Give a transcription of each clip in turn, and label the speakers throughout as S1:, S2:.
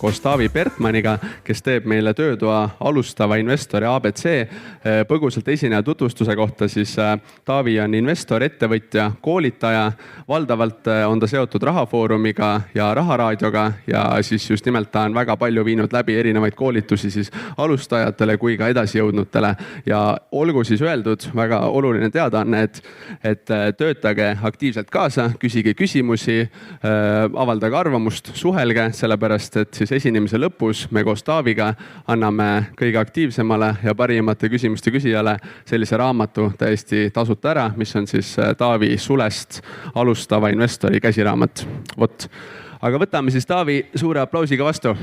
S1: koos Taavi Bertmaniga, kes teeb meile töötoa alustava investori ABC. Põgusalt esineja tutvustuse kohta, siis Taavi on investor, ettevõtja, koolitaja. Valdavalt on ta seotud Rahafoorumiga ja Raharaadioga ja siis just nimelt ta on väga palju viinud läbi erinevaid koolitusi siis alustajatele kui ka edasijõudnutele. Ja olgu siis öeldud, väga oluline teadaanne, et töötage aktiivselt kaasa, küsige küsimusi, avaldage arvamust, suhelge, sellepärast et siis esinemise lõpus me koos Taaviga anname kõige aktiivsemale ja parimate küsimuste küsijale sellise raamatu täiesti tasuta ära, mis on siis Taavi Sulest alustava investori käsiraamat. Vot. Aga võtame siis Taavi suure aplausiga vastu.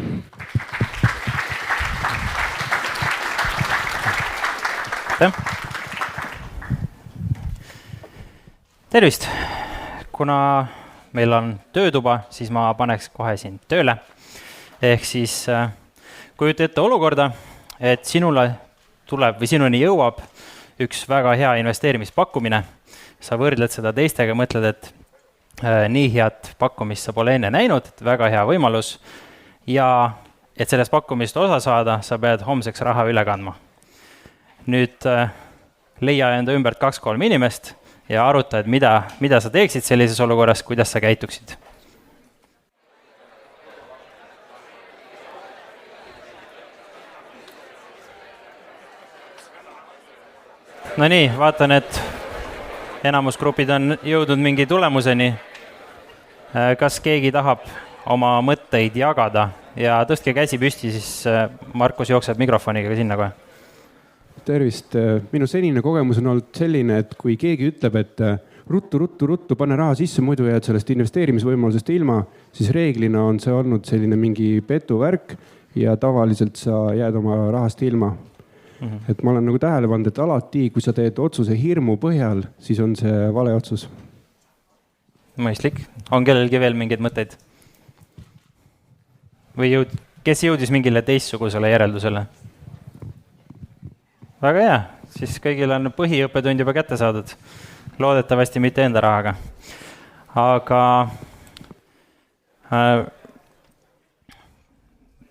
S2: Tervist! Kuna meil on töötuba, siis ma paneks kohe siin tööle. Ehk siis kujuta ette olukorda, et sinule tuleb või sinuni jõuab üks väga hea investeerimispakkumine. Sa võrdled seda teistega, mõtled, et nii head pakkumist sa pole enne näinud, et väga hea võimalus. Ja et sellest pakkumist osa saada, sa pead homseks raha üle kandma. Nüüd leia enda ümbert 2-3 inimest ja aruta, et mida sa teeksid sellises olukorras, kuidas sa käituksid. No nii, vaatan, et enamusgrupid on jõudnud mingi tulemuseni. Kas keegi tahab oma mõtteid jagada ja tõstke käsi püsti, siis Markus jookseb mikrofoniga sinna kohe.
S3: Tervist. Minu senine kogemus on olnud selline, et kui keegi ütleb, et ruttu, pane raha sisse, muidu jääd sellest investeerimisvõimalusest ilma, siis reeglina on see olnud selline mingi petuvärk ja tavaliselt sa jääd oma rahast ilma. Et ma olen nagu tähele pannud, et alati, kui sa teed otsuse hirmu põhjal, siis on see vale otsus.
S2: Mõistlik. On kellelgi veel mingeid mõtteid? Või kes jõudis mingile teistsugusele järeldusele? Väga hea, siis kõigil on põhiõppetund juba kätte saadud. Loodetavasti mitte enda rahaga. Aga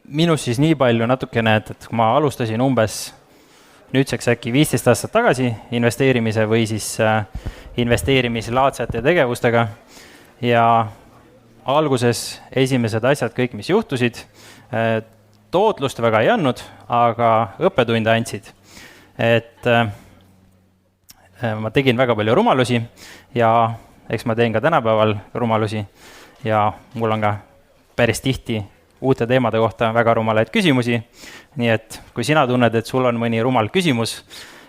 S2: minus siis nii palju natukene, et kui ma alustasin umbes nüüdseks äkki 15 aastat tagasi investeerimise või siis investeerimislaadsete tegevustega ja alguses esimesed asjad, kõik mis juhtusid, tootlust väga ei andnud, aga õppetunde andsid. Et ma tegin väga palju rumalusi ja eks ma teen ka tänapäeval rumalusi ja mul on ka päris tihti uute teemade kohta väga rumalaid küsimusi. Nii et kui sina tunned, et sul on mõni rumal küsimus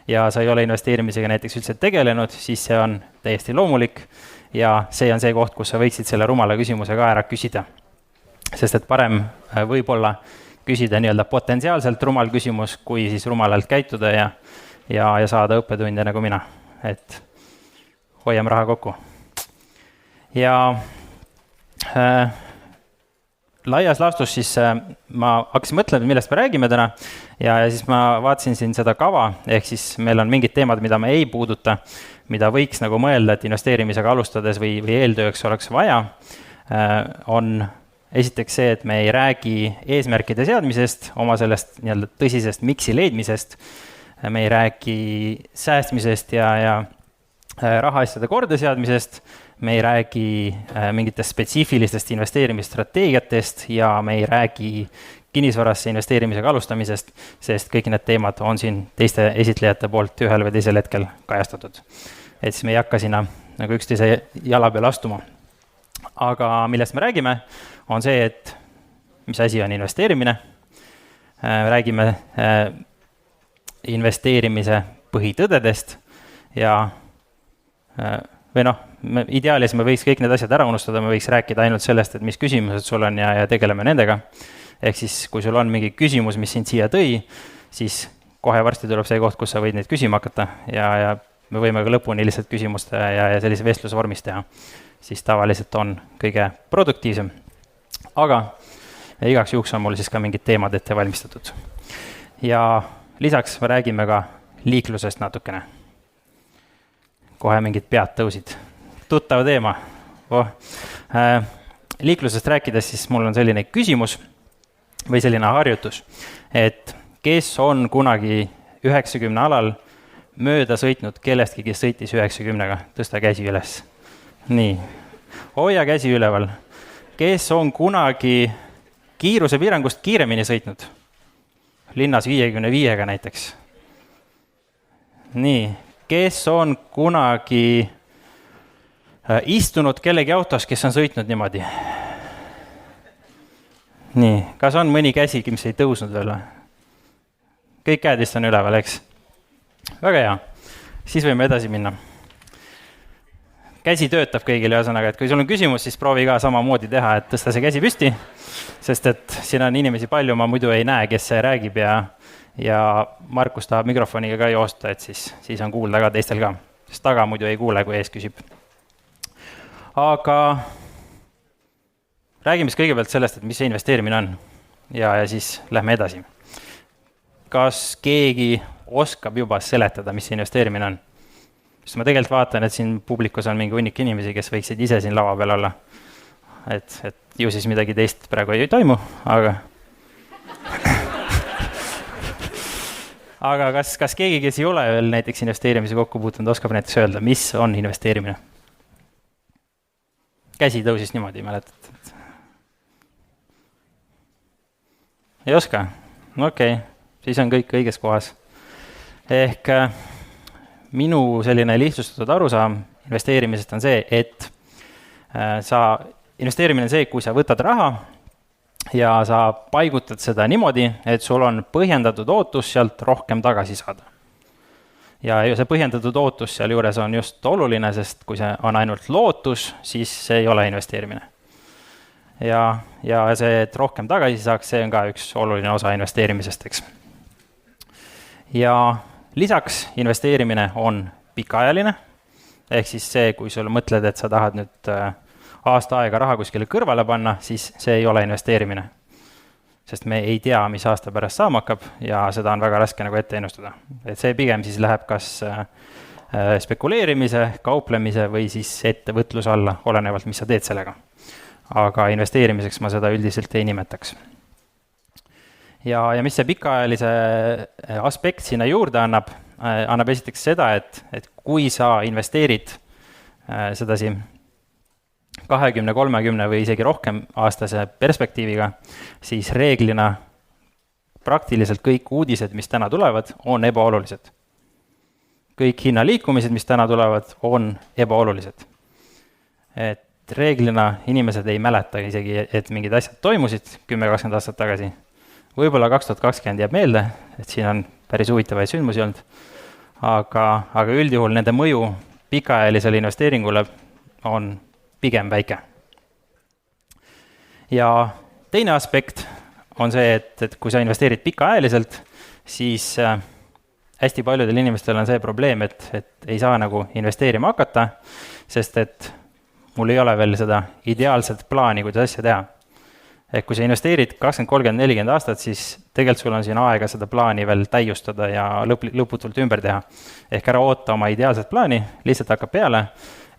S2: ja sa ei ole investeerimisega näiteks üldse tegelenud, siis see on täiesti loomulik ja see on see koht, kus sa võiksid selle rumala küsimuse ka ära küsida. Sest et parem võib-olla küsida nii-öelda potentsiaalselt rumal küsimus, kui siis rumalalt käituda ja saada õppetunde nagu mina. Et hoiame raha kokku. Ja laias laastus siis ma hakkasin mõtlema, millest me räägime täna ja siis ma vaatasin siin seda kava, ehk siis meil on mingid teemad, mida me ei puuduta, mida võiks nagu mõelda, et investeerimisega alustades või eeltööks oleks vaja, on esiteks see, et me ei räägi eesmärkide seadmisest, oma sellest nii-öelda tõsisest miksi leidmisest, me ei räägi säästmisest ja rahaasjade korda seadmisest, me ei räägi mingitest spetsiifilistest investeerimisstrateegiatest ja me ei räägi kinnisvarasse investeerimisega alustamisest, sest kõik need teemad on siin teiste esitlejate poolt ühel või teisel hetkel kajastatud. Et siis me ei hakka sinna nagu üksteise jala peale astuma. Aga millest me räägime, on see, et mis asi on investeerimine. Räägime investeerimise põhitõdedest ja või noh, ideaalis me võiks kõik need asjad ära unustada, me võiks rääkida ainult sellest, et mis küsimused sul on ja tegeleme nendega. Ehk siis, kui sul on mingi küsimus, mis sind siia tõi, siis kohe varsti tuleb see koht, kus sa võid neid küsima hakata ja me võime ka lõpuni lihtsalt küsimuste ja sellise vestlusvormis teha. Siis tavaliselt on kõige produktiivsem. Aga igaks juhuks on mul siis ka mingid teemad ette valmistatud. Ja lisaks me räägime ka liiklusest natukene. Kohe mingid pead tõusid. Tuttav teema. Liiklusest rääkides, siis mul on selline küsimus, või selline harjutus, et kes on kunagi 90 alal mööda sõitnud kellestki, kes sõitis 90-ga, tõsta käsi üles. Nii, hoia käsi üleval. Kes on kunagi kiirusepiirangust kiiremini sõitnud? Linnas 55-ga näiteks. Nii, kes on kunagi istunud kellegi autos, kes on sõitnud niimoodi? Nii, kas on mõni käsi, mis ei tõusnud veel? Kõik käed vist on üleval, eks? Väga hea. Siis võime edasi minna. Käsi töötab kõigile ühesõnaga, et kui sul on küsimus, siis proovi ka samamoodi teha, et tõsta see käsi püsti, sest et siin on inimesi palju, ma muidu ei näe, kes see räägib ja Markus tahab mikrofoniga ka joosta, et siis on kuulda ka teistel ka, sest taga muidu ei kuule, kui ees küsib. Aga räägime kõigepealt sellest, et mis see investeerimine on ja siis lähme edasi. Kas keegi oskab juba seletada, mis see investeerimine on? Sest ma tegelikult vaatan, et siin publikus on mingi hunnik inimesi, kes võiksid ise siin lava peal olla. Et ju siis midagi teist praegu ei toimu, aga aga kas keegi, kes ei ole veel näiteks investeerimise kokku puutunud, oskab näiteks öelda, mis on investeerimine? Käsi tõusis niimoodi, mäletad? Ei oska? Okei, siis on kõik õiges kohas. Ehk minu selline lihtsustatud arusaam investeerimisest on see, et investeerimine on see, kui sa võtad raha ja sa paigutad seda niimoodi, et sul on põhjendatud ootus sealt rohkem tagasi saada. Ja see põhjendatud ootus seal juures on just oluline, sest kui see on ainult lootus, siis see ei ole investeerimine. Ja see, et rohkem tagasi saaks, see on ka üks oluline osa investeerimisest, eks. Ja lisaks investeerimine on pikaajaline, ehk siis see, kui sul mõtled, et sa tahad nüüd aasta aega raha kuskile kõrvale panna, siis see ei ole investeerimine. Sest me ei tea, mis aasta pärast saama hakkab ja seda on väga raske nagu ette ennustada. Et see pigem siis läheb kas spekuleerimise, kauplemise või siis ettevõtluse alla, olenevalt, mis sa teed sellega. Aga investeerimiseks ma seda üldiselt ei nimetaks. Ja mis see pikaajalise aspekt sinna juurde annab esiteks seda, et kui sa investeerid sedasi 20, 30 või isegi rohkem aastase perspektiiviga, siis reeglina praktiliselt kõik uudised, mis täna tulevad, on ebaolulised. Kõik hinnaliikumised, mis täna tulevad, on ebaolulised. Et reeglina inimesed ei mäleta isegi, et mingid asjad toimusid 10-20 aastat tagasi. Võib-olla 2020 jääb meelde, et siin on päris huvitavaid sündmusi olnud, aga üldjuhul nende mõju pikaajalisele investeeringule on pigem väike. Ja teine aspekt on see, et kui sa investeerid pikaajaliselt, siis hästi paljudel inimestel on see probleem, et ei saa nagu investeerima hakata, sest et mul ei ole veel seda ideaalset plaani, kuidas asja teha. Et kui sa investeerid 20, 30, 40 aastat, siis tegelikult sul on siin aega seda plaani veel täiustada ja lõputult ümber teha. Ehk ära oota oma ideaalset plaani, lihtsalt hakkab peale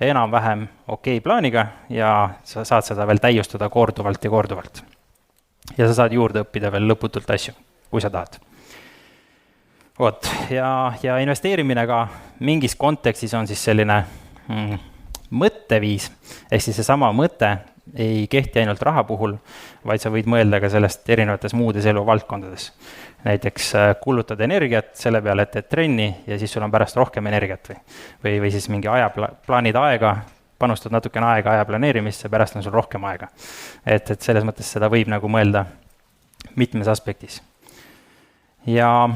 S2: enam-vähem okei plaaniga ja sa saad seda veel täiustada korduvalt ja korduvalt. Ja sa saad juurde õppida veel lõputult asju, kui sa tahad. Ja investeerimine ka mingis kontekstis on siis selline mõtteviis, ehk siis seesama mõte ei kehti ainult raha puhul, vaid sa võid mõelda ka sellest erinevates muudes elu valdkondades. Näiteks kulutad energiat selle peale, et teed trenni ja siis sul on pärast rohkem energiat või siis mingi plaanid aega, panustad natukene aega aja planeerimisse, pärast on sul rohkem aega. Et selles mõttes seda võib nagu mõelda mitmes aspektis. Ja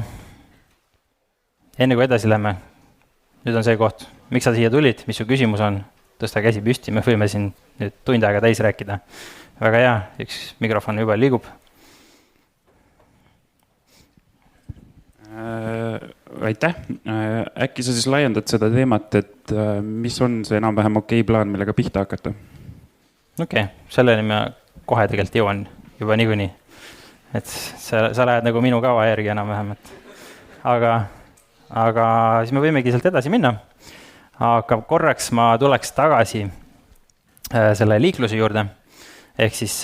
S2: enne kui edasi lähme, nüüd on see koht, miks sa siia tulid, mis su küsimus on, tõsta käsi püsti, me võime siin nüüd tund aega täis rääkida. Väga hea, üks mikrofon juba liigub.
S4: Aitäh. Äkki sa siis laiendad seda teemat, et mis on see enam-vähem okei plaan, millega pihta hakata?
S2: Okei, selleni ma kohe tegelikult jõuan juba niikuinii. Et sa lähed nagu minu kava järgi enam-vähem. Aga siis me võimegi sealt edasi minna. Aga korraks ma tuleks tagasi selle liikluse juurde. Ehk siis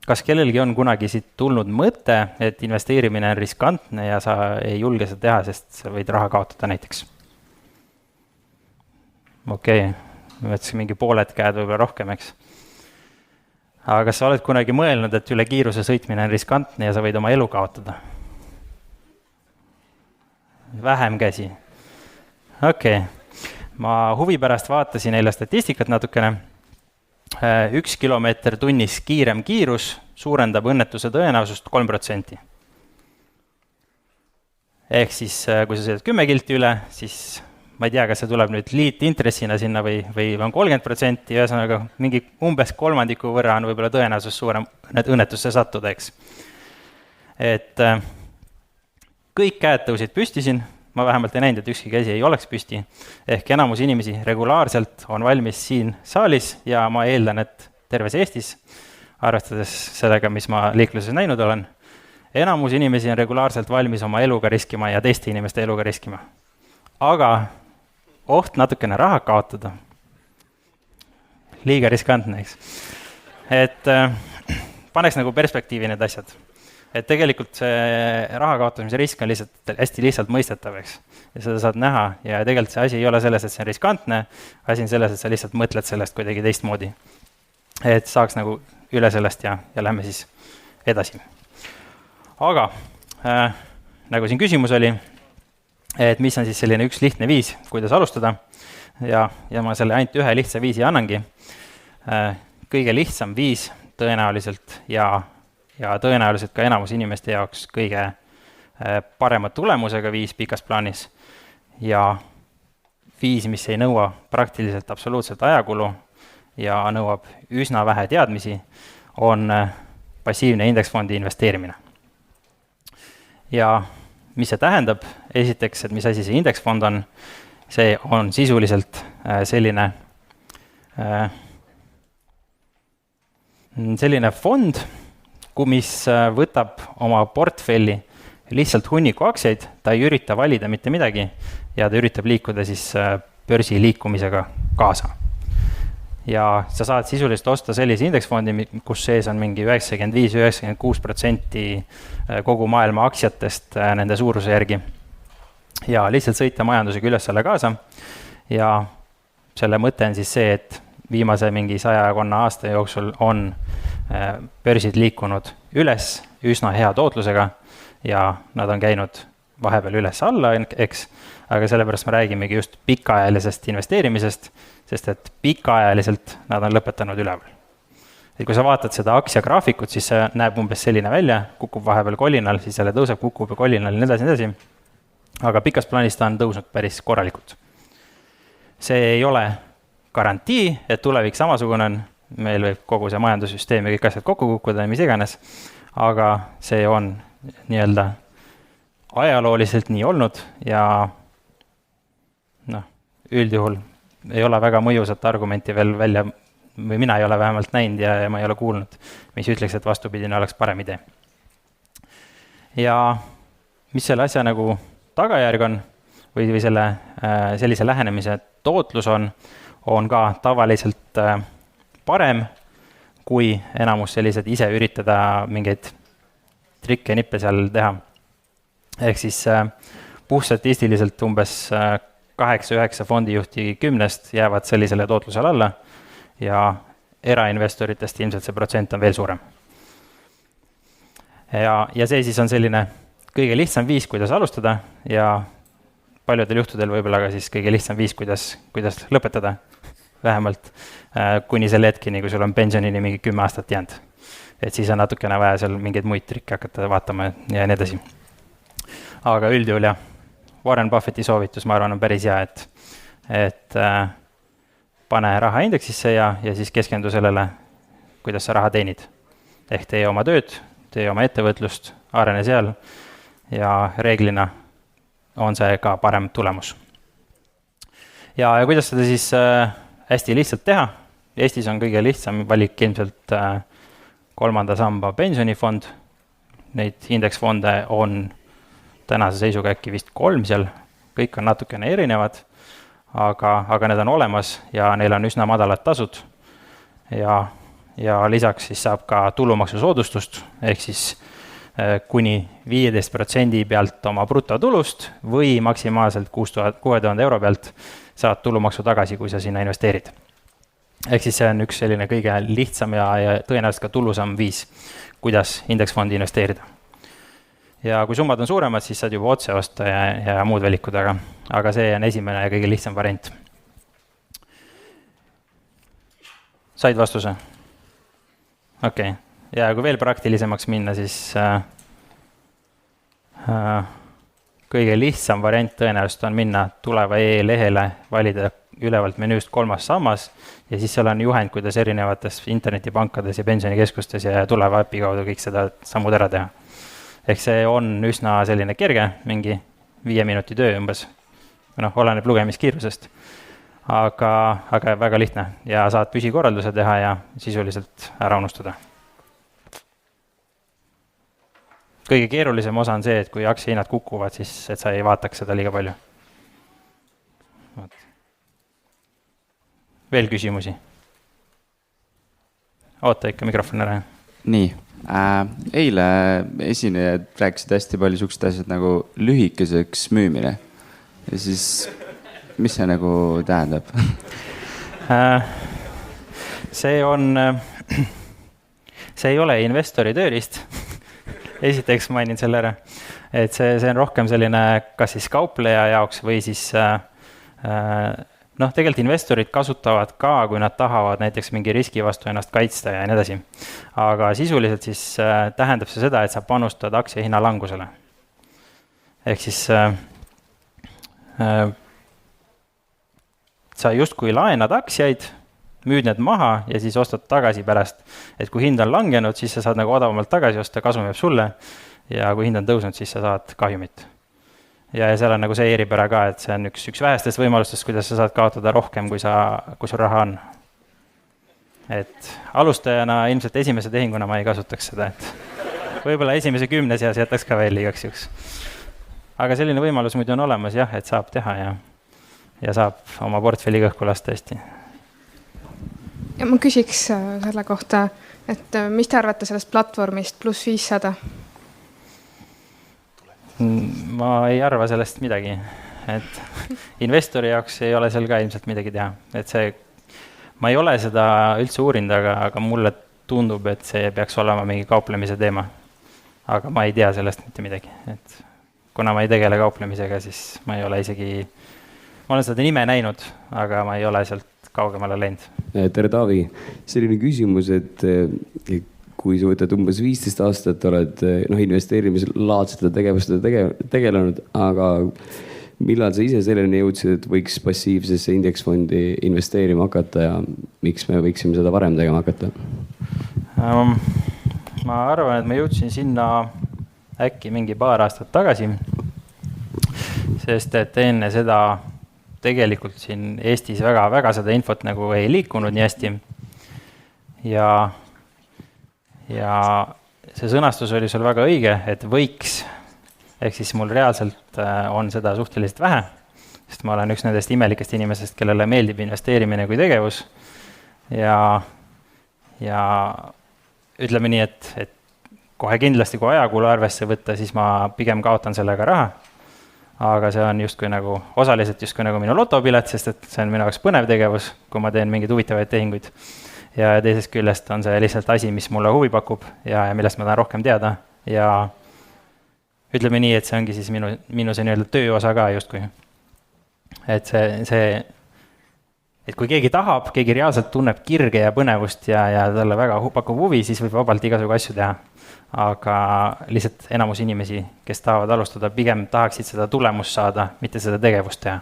S2: kas kellelgi on kunagi siit tulnud mõte, et investeerimine on riskantne ja sa ei julge seda teha, sest sa võid raha kaotada näiteks? Okei, mõtlesin mingi pooled käed võib-olla rohkem, eks. Aga kas sa oled kunagi mõelnud, et üle kiiruse sõitmine on riskantne ja sa võid oma elu kaotada? Vähem käsi. Okei, ma huvi pärast vaatasin eile statistikat natukene. 1 kilomeeter tunnis kiirem kiirus suurendab õnnetuse tõenäosust 3%. Ehk siis, kui sa sõidad 10 kilti üle, siis ma ei tea, kas see tuleb nüüd liitintressina sinna või on 30%, ühesõnaga mingi umbes kolmandiku võrra on võib-olla tõenäosus suurem õnnetusse sattuda, eks. Et kõik käed tõusid püsti siin, ma vähemalt ei näinud, et ükski käsi ei oleks püsti, ehk enamus inimesi regulaarselt on valmis siin saalis ja ma eeldan, et terves Eestis, arvestades sellega, mis ma liikluses näinud olen, enamus inimesi on regulaarselt valmis oma eluga riskima ja teiste inimeste eluga riskima. Aga oht natukene raha kaotada, liiga riskantne, eks. Et paneks nagu perspektiivi need asjad. Et tegelikult see raha kaotamise risk on lihtsalt hästi lihtsalt mõistetav, eks. Ja seda saad näha ja tegelikult see asi ei ole selles, et see on riskantne, asi on selles, et sa lihtsalt mõtled sellest kuidagi teistmoodi. Et saaks nagu üle sellest ja lähme siis edasi. Aga nagu siin küsimus oli, et mis on siis selline üks lihtne viis, kuidas alustada ja ma selle ainult ühe lihtsa viisi annangi. Kõige lihtsam viis tõenäoliselt ja tõenäoliselt ka enamus inimeste jaoks kõige parema tulemusega viis pikas plaanis ja viis, mis ei nõua praktiliselt absoluutselt ajakulu ja nõuab üsna vähe teadmisi, on passiivne indeksfondi investeerimine. Ja mis see tähendab? Esiteks, et mis asi see indeksfond on? See on sisuliselt selline fond, mis võtab oma portfelli lihtsalt hunniku aktsiaid, ta ei ürita valida mitte midagi ja ta üritab liikuda siis börsi liikumisega kaasa. Ja sa saad sisuliselt osta sellise indeksfondi, kus sees on mingi 95-96% kogu maailma aktsiatest nende suuruse järgi. Ja lihtsalt sõita majandusega üles selle kaasa. Ja selle mõte on siis see, et viimase mingi 100 aasta jooksul on börsid liikunud üles üsna hea tootlusega ja nad on käinud vahepeal üles alla, eks, aga sellepärast me räägimegi just pikaajalisest investeerimisest, sest et pikaajaliselt nad on lõpetanud üleval. Et kui sa vaatad seda aktsiagraafikut, siis see näeb umbes selline välja, kukub vahepeal kolinal, siis jälle tõuseb, kukub ja kolinal ja nii edasi. Aga pikas plaanis ta on tõusnud päris korralikult. See ei ole garantii, et tulevik samasugune on, meil võib kogu see majandussüsteem ja kõik asjad kokku kukkuda ja mis iganes, aga see on nii-öelda ajalooliselt nii olnud ja üldjuhul ei ole väga mõjusat argumenti veel välja, või mina ei ole vähemalt näinud ja ma ei ole kuulnud, mis ütleks, et vastupidine oleks parem idee. Ja mis selle asja nagu tagajärg on või sellise lähenemise tootlus on ka tavaliselt parem, kui enamus sellised ise üritada mingeid trikke ja nippe seal teha. Ehk siis puhtstatistiliselt umbes 8-9 fondijuhti 10 jäävad sellisele tootlusele alla ja erainvestoritest ilmselt see protsent on veel suurem. Ja see siis on selline kõige lihtsam viis, kuidas alustada ja paljudel juhtudel võib-olla ka siis kõige lihtsam viis, kuidas lõpetada. Vähemalt kuni selle hetkini, kui sul on pensionini mingi 10 aastat jäänud. Et siis on natukene vaja seal mingeid muid trikke hakata vaatama ja nii edasi. Aga üldjuhul jah, Warren Buffetti soovitus, ma arvan, on päris hea, et pane raha indeksisse ja siis keskendu sellele, kuidas sa raha teenid. Ehk tee oma tööd, tee oma ettevõtlust, arene seal ja reeglina on see ka parem tulemus. Ja kuidas seda siis hästi lihtsalt teha? Eestis on kõige lihtsam valik ilmselt 3. samba pensionifond. Neid indeksfonde on tänase seisuga äkki vist 3 seal. Kõik on natukene erinevad, aga need on olemas ja neil on üsna madalad tasud. Ja ja lisaks siis saab ka tulumaksusoodustust, ehk siis kuni 15% pealt oma brutotulust või maksimaalselt 6000 euro pealt saad tulumaksu tagasi, kui sa sinna investeerid. Ehk siis see on üks selline kõige lihtsam ja tõenäoliselt ka tulusam viis, kuidas indeksfondi investeerida. Ja kui summad on suuremad, siis saad juba otse osta ja muud valikud, aga see on esimene ja kõige lihtsam variant. Said vastuse? Okei. Ja kui veel praktilisemaks minna, siis kõige lihtsam variant tõenäoliselt on minna tuleva e-lehele, valida ülevalt menüüst 3. sammas ja siis seal on juhend, kuidas erinevates internetipankades ja pensionikeskustes ja tuleva äpi kaudu kõik seda sammud ära teha. Ehk see on üsna selline kerge, mingi 5 minuti töö umbes. Oleneb lugemiskiirusest. Aga väga lihtne ja saad püsikorralduse teha ja sisuliselt ära unustada. Kõige keerulisem osa on see, et kui aktsiahinnad kukuvad, siis et sa ei vaataks seda liiga palju. Veel küsimusi? Oota ikka mikrofon ära.
S5: Nii, eile esinejad rääkisid hästi palju sukst asjad nagu lühikeseks müümine. Ja siis, mis see nagu tähendab?
S2: See ei ole investori tööriist. Esiteks mainin selle ära, et see on rohkem selline kas siis kaupleja jaoks või siis tegelikult investorid kasutavad ka, kui nad tahavad näiteks mingi riski vastu ennast kaitsta ja nii edasi. Aga sisuliselt siis tähendab see seda, et sa panustad aktsiahinna langusele. Ehk siis sa justkui laenad aktsiaid, müüd need maha ja siis ostad tagasi pärast. Et kui hind on langenud, siis sa saad nagu odavamalt tagasi osta, kasum jääb sulle ja kui hind on tõusnud, siis sa saad kahjumit. Ja seal on nagu see eripära ka, et see on üks vähestest võimalustest, kuidas sa saad kaotada rohkem, kui sul raha on. Et alustajana ilmselt esimese tehinguna ma ei kasutaks seda, et võib-olla esimese 10 seas jätaks ka veel igaks juks. Aga selline võimalus muidu on olemas jah, et saab teha ja saab oma portfelli kõhku lasta hästi.
S6: Ja ma küsiks selle kohta, et mis te arvate sellest platvormist pluss 500?
S2: Ma ei arva sellest midagi, et investori jaoks ei ole seal ka ilmselt midagi teha. Et ma ei ole seda üldse uurinud, aga mulle tundub, et see peaks olema mingi kauplemise teema. Aga ma ei tea sellest mitte midagi. Et kuna ma ei tegele kauplemisega, siis ma ei ole ma olen seda nime näinud, aga ma ei ole sealt kaugemale läinud.
S7: Tere Taavi, selline küsimus, et kui sa võtad umbes 15 aastat, oled investeerimislaadsete tegevustada tegelenud, aga millal sa ise selleni jõudsid, et võiks passiivsesse indeksfondi investeerima hakata ja miks me võiksime seda varem tegema hakata?
S2: Ma arvan, et ma jõudsin sinna äkki mingi paar aastat tagasi, sest et enne seda tegelikult siin Eestis väga seda infot nagu ei liikunud nii hästi. Ja see sõnastus oli sul väga õige, et võiks, ehk siis mul reaalselt on seda suhteliselt vähe, sest ma olen üks nendest imelikest inimesest, kellele meeldib investeerimine kui tegevus. Ja ütleme nii, et kohe kindlasti, kui ajakulu arvesse võtta, siis ma pigem kaotan sellega raha. Aga see on justkui nagu, osaliselt justkui nagu minu lotopilet, sest et see on minu jaoks põnev tegevus, kui ma teen mingeid huvitavaid tehinguid. Ja teisest küljest on see lihtsalt asi, mis mulle huvi pakub ja millest ma tahan rohkem teada. Ja ütleme nii, et see ongi siis minu see nii-öelda töö osa ka justkui. Et et kui keegi tahab, keegi reaalselt tunneb kirge ja põnevust ja talle väga pakub huvi, siis võib vabalt igasugu asju teha. Aga lihtsalt enamus inimesi, kes tahavad alustada, pigem tahaksid seda tulemust saada, mitte seda tegevust teha.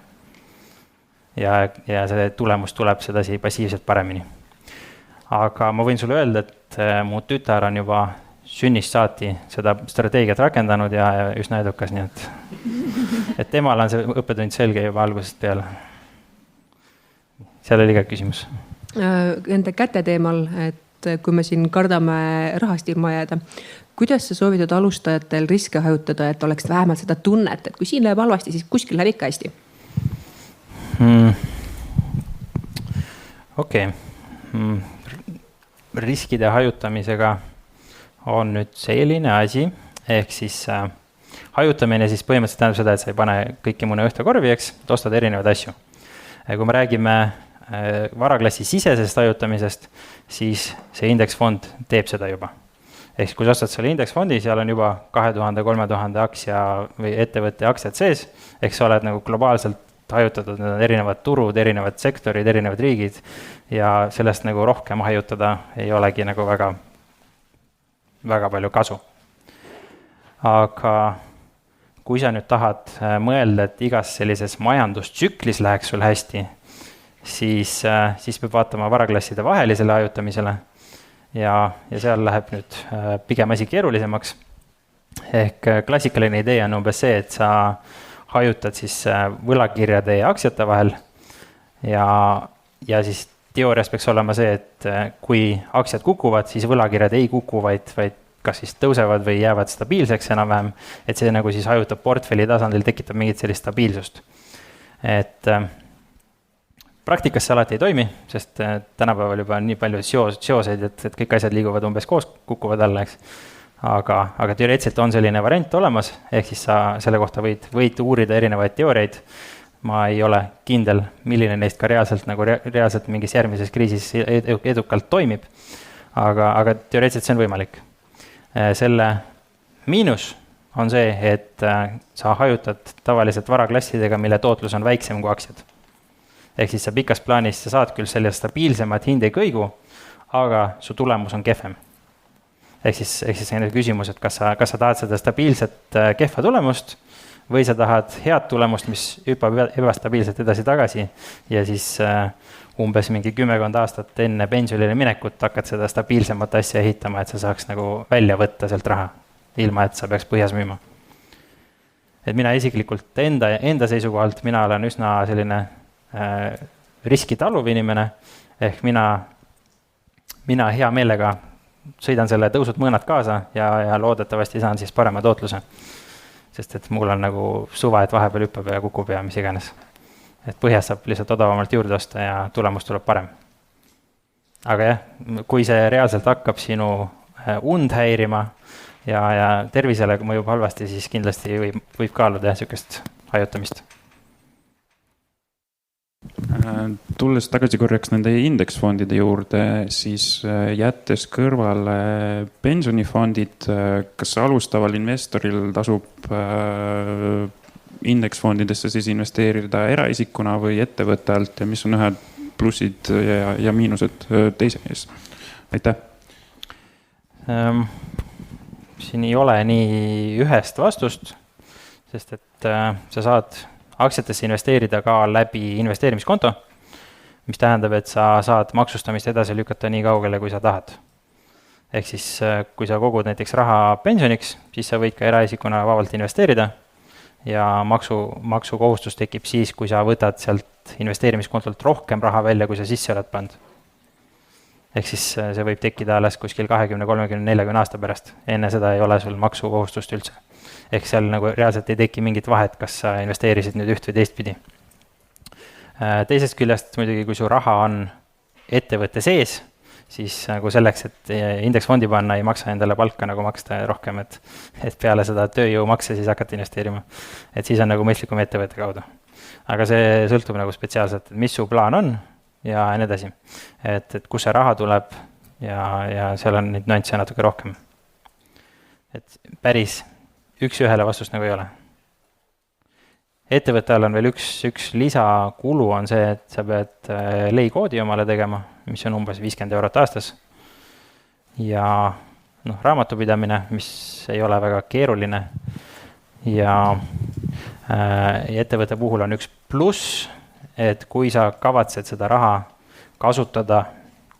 S2: Ja see tulemus tuleb sedasi passiivselt paremini. Aga ma võin sulle öelda, et mu tütar on juba sünnist saati seda strateegiat rakendanud ja üsna edukas, nii et temal on see õppetund selge juba algusest peale. Seal oli ka küsimus.
S8: Nende käte teemal, et kui me siin kardame rahast ilma jääda, kuidas sa soovitad alustajatel riske hajutada, et oleks vähemalt seda tunnet, et kui siin läheb halvasti, siis kuskil läheb ikka hästi?
S2: Okei. riskide hajutamisega on nüüd selline asi, ehk siis hajutamine siis põhimõtteliselt tähendab seda, et sa ei pane kõiki mune ühte korvi, eks, et ostad erinevaid asju. Kui me räägime varaklassi sisesest hajutamisest, siis see indeksfond teeb seda juba. Ehk kui sa ostad selle indeksfondi, seal on juba 2000-3000 aktsia või ettevõtte aktsiad sees, ehk sa oled nagu globaalselt hajutatud, need on erinevad turud, erinevad sektorid, erinevad riigid ja sellest nagu rohkem hajutada ei olegi nagu väga palju kasu. Aga kui sa nüüd tahad mõelda, et igas sellises majandustsüklis läheks sul hästi, siis peab vaatama varaklasside vahelisele hajutamisele ja seal läheb nüüd pigem asi keerulisemaks. Ehk klassikaline idee on umbes see, et sa hajutad siis võlakirjade ja aktsiate vahel ja siis teoorias peaks olema see, et kui aktsiad kukuvad, siis võlakirjad ei kuku, vaid kas siis tõusevad või jäävad stabiilseks enam-vähem, et see nagu siis hajutab portfelli tasandil, tekitab mingit sellist stabiilsust. Et praktikas see alati ei toimi, sest tänapäeval juba on nii palju seoseid, et kõik asjad liiguvad umbes koos, kukuvad alla, eks. Aga teoreetselt on selline variant olemas, ehk siis sa selle kohta võid uurida erinevaid teooriaid. Ma ei ole kindel, milline neist ka reaalselt mingis järgmises kriisis edukalt toimib, aga teoreetselt see on võimalik. Selle miinus on see, et sa hajutad tavaliselt varaklassidega, mille tootlus on väiksem kui aktsiad. Ehk siis sa pikas plaanis sa saad küll selle stabiilsemat hinde kõigu, aga su tulemus on kehvem. Ehk siis on küsimus, et kas sa tahad seda stabiilset kehva tulemust või sa tahad head tulemust, mis hüppab ebastabiilselt edasi-tagasi ja siis umbes mingi 10 aastat enne pensionile minekut hakkad seda stabiilsemat asja ehitama, et sa saaks nagu välja võtta sealt raha, ilma et sa peaks põhjas müüma. Et mina isiklikult enda seisukohalt, mina olen üsna selline riskitaluv inimene, ehk mina hea meelega sõidan selle tõusud mõõnad kaasa ja loodetavasti saan siis parema tootluse. Sest et mul on nagu suva, et vahepeal hüppab ja kukub ja mis iganes. Et põhjas saab lihtsalt odavamalt juurde osta ja tulemus tuleb parem. Aga jah, kui see reaalselt hakkab sinu und häirima ja tervisele mõjub halvasti, siis kindlasti võib kaaluda sükest hajutamist.
S4: Tulles tagasi korjaks nende indeksfondide juurde, siis jättes kõrvale pensionifondid, kas alustaval investoril tasub indeksfondidesse siis investeerida eraisikuna või ettevõttelt ja mis on ühed plussid ja miinused teise ees? Aitäh!
S2: Siin ei ole nii ühest vastust, sest et sa saad aktsiatesse investeerida ka läbi investeerimiskonto, mis tähendab, et sa saad maksustamist edasi lükata nii kaugele, kui sa tahad. Ehk siis, kui sa kogud näiteks raha pensioniks, siis sa võid ka eraisikuna vabalt investeerida ja maksukohustus tekib siis, kui sa võtad sealt investeerimiskontolt rohkem raha välja, kui sa sisse oled pannud. Ehk siis see võib tekkida alles kuskil 20, 30, 40 aasta pärast. Enne seda ei ole sul maksukohustust üldse. Ehk seal nagu reaalselt ei teki mingit vahet, kas sa investeerisid nüüd üht või teistpidi. Teisest küljest muidugi, kui su raha on ettevõtte sees, siis nagu selleks, et indeksfondi panna, ei maksa endale palka nagu maksta rohkem, et peale seda tööjõumakse siis hakata investeerima. Et siis on nagu mõistlikum ettevõtte kaudu. Aga see sõltub nagu spetsiaalselt, et mis su plaan on ja nii edasi. Et kus see raha tuleb ja seal on neid nüansse natuke rohkem. Et päris üks ühele vastust nagu ei ole. Ettevõttel on veel üks lisakulu on see, et sa pead leikoodi omale tegema, mis on umbes 50 € aastas. Ja raamatupidamine, mis ei ole väga keeruline. Ja ettevõtte puhul on üks pluss, et kui sa kavatsed seda raha kasutada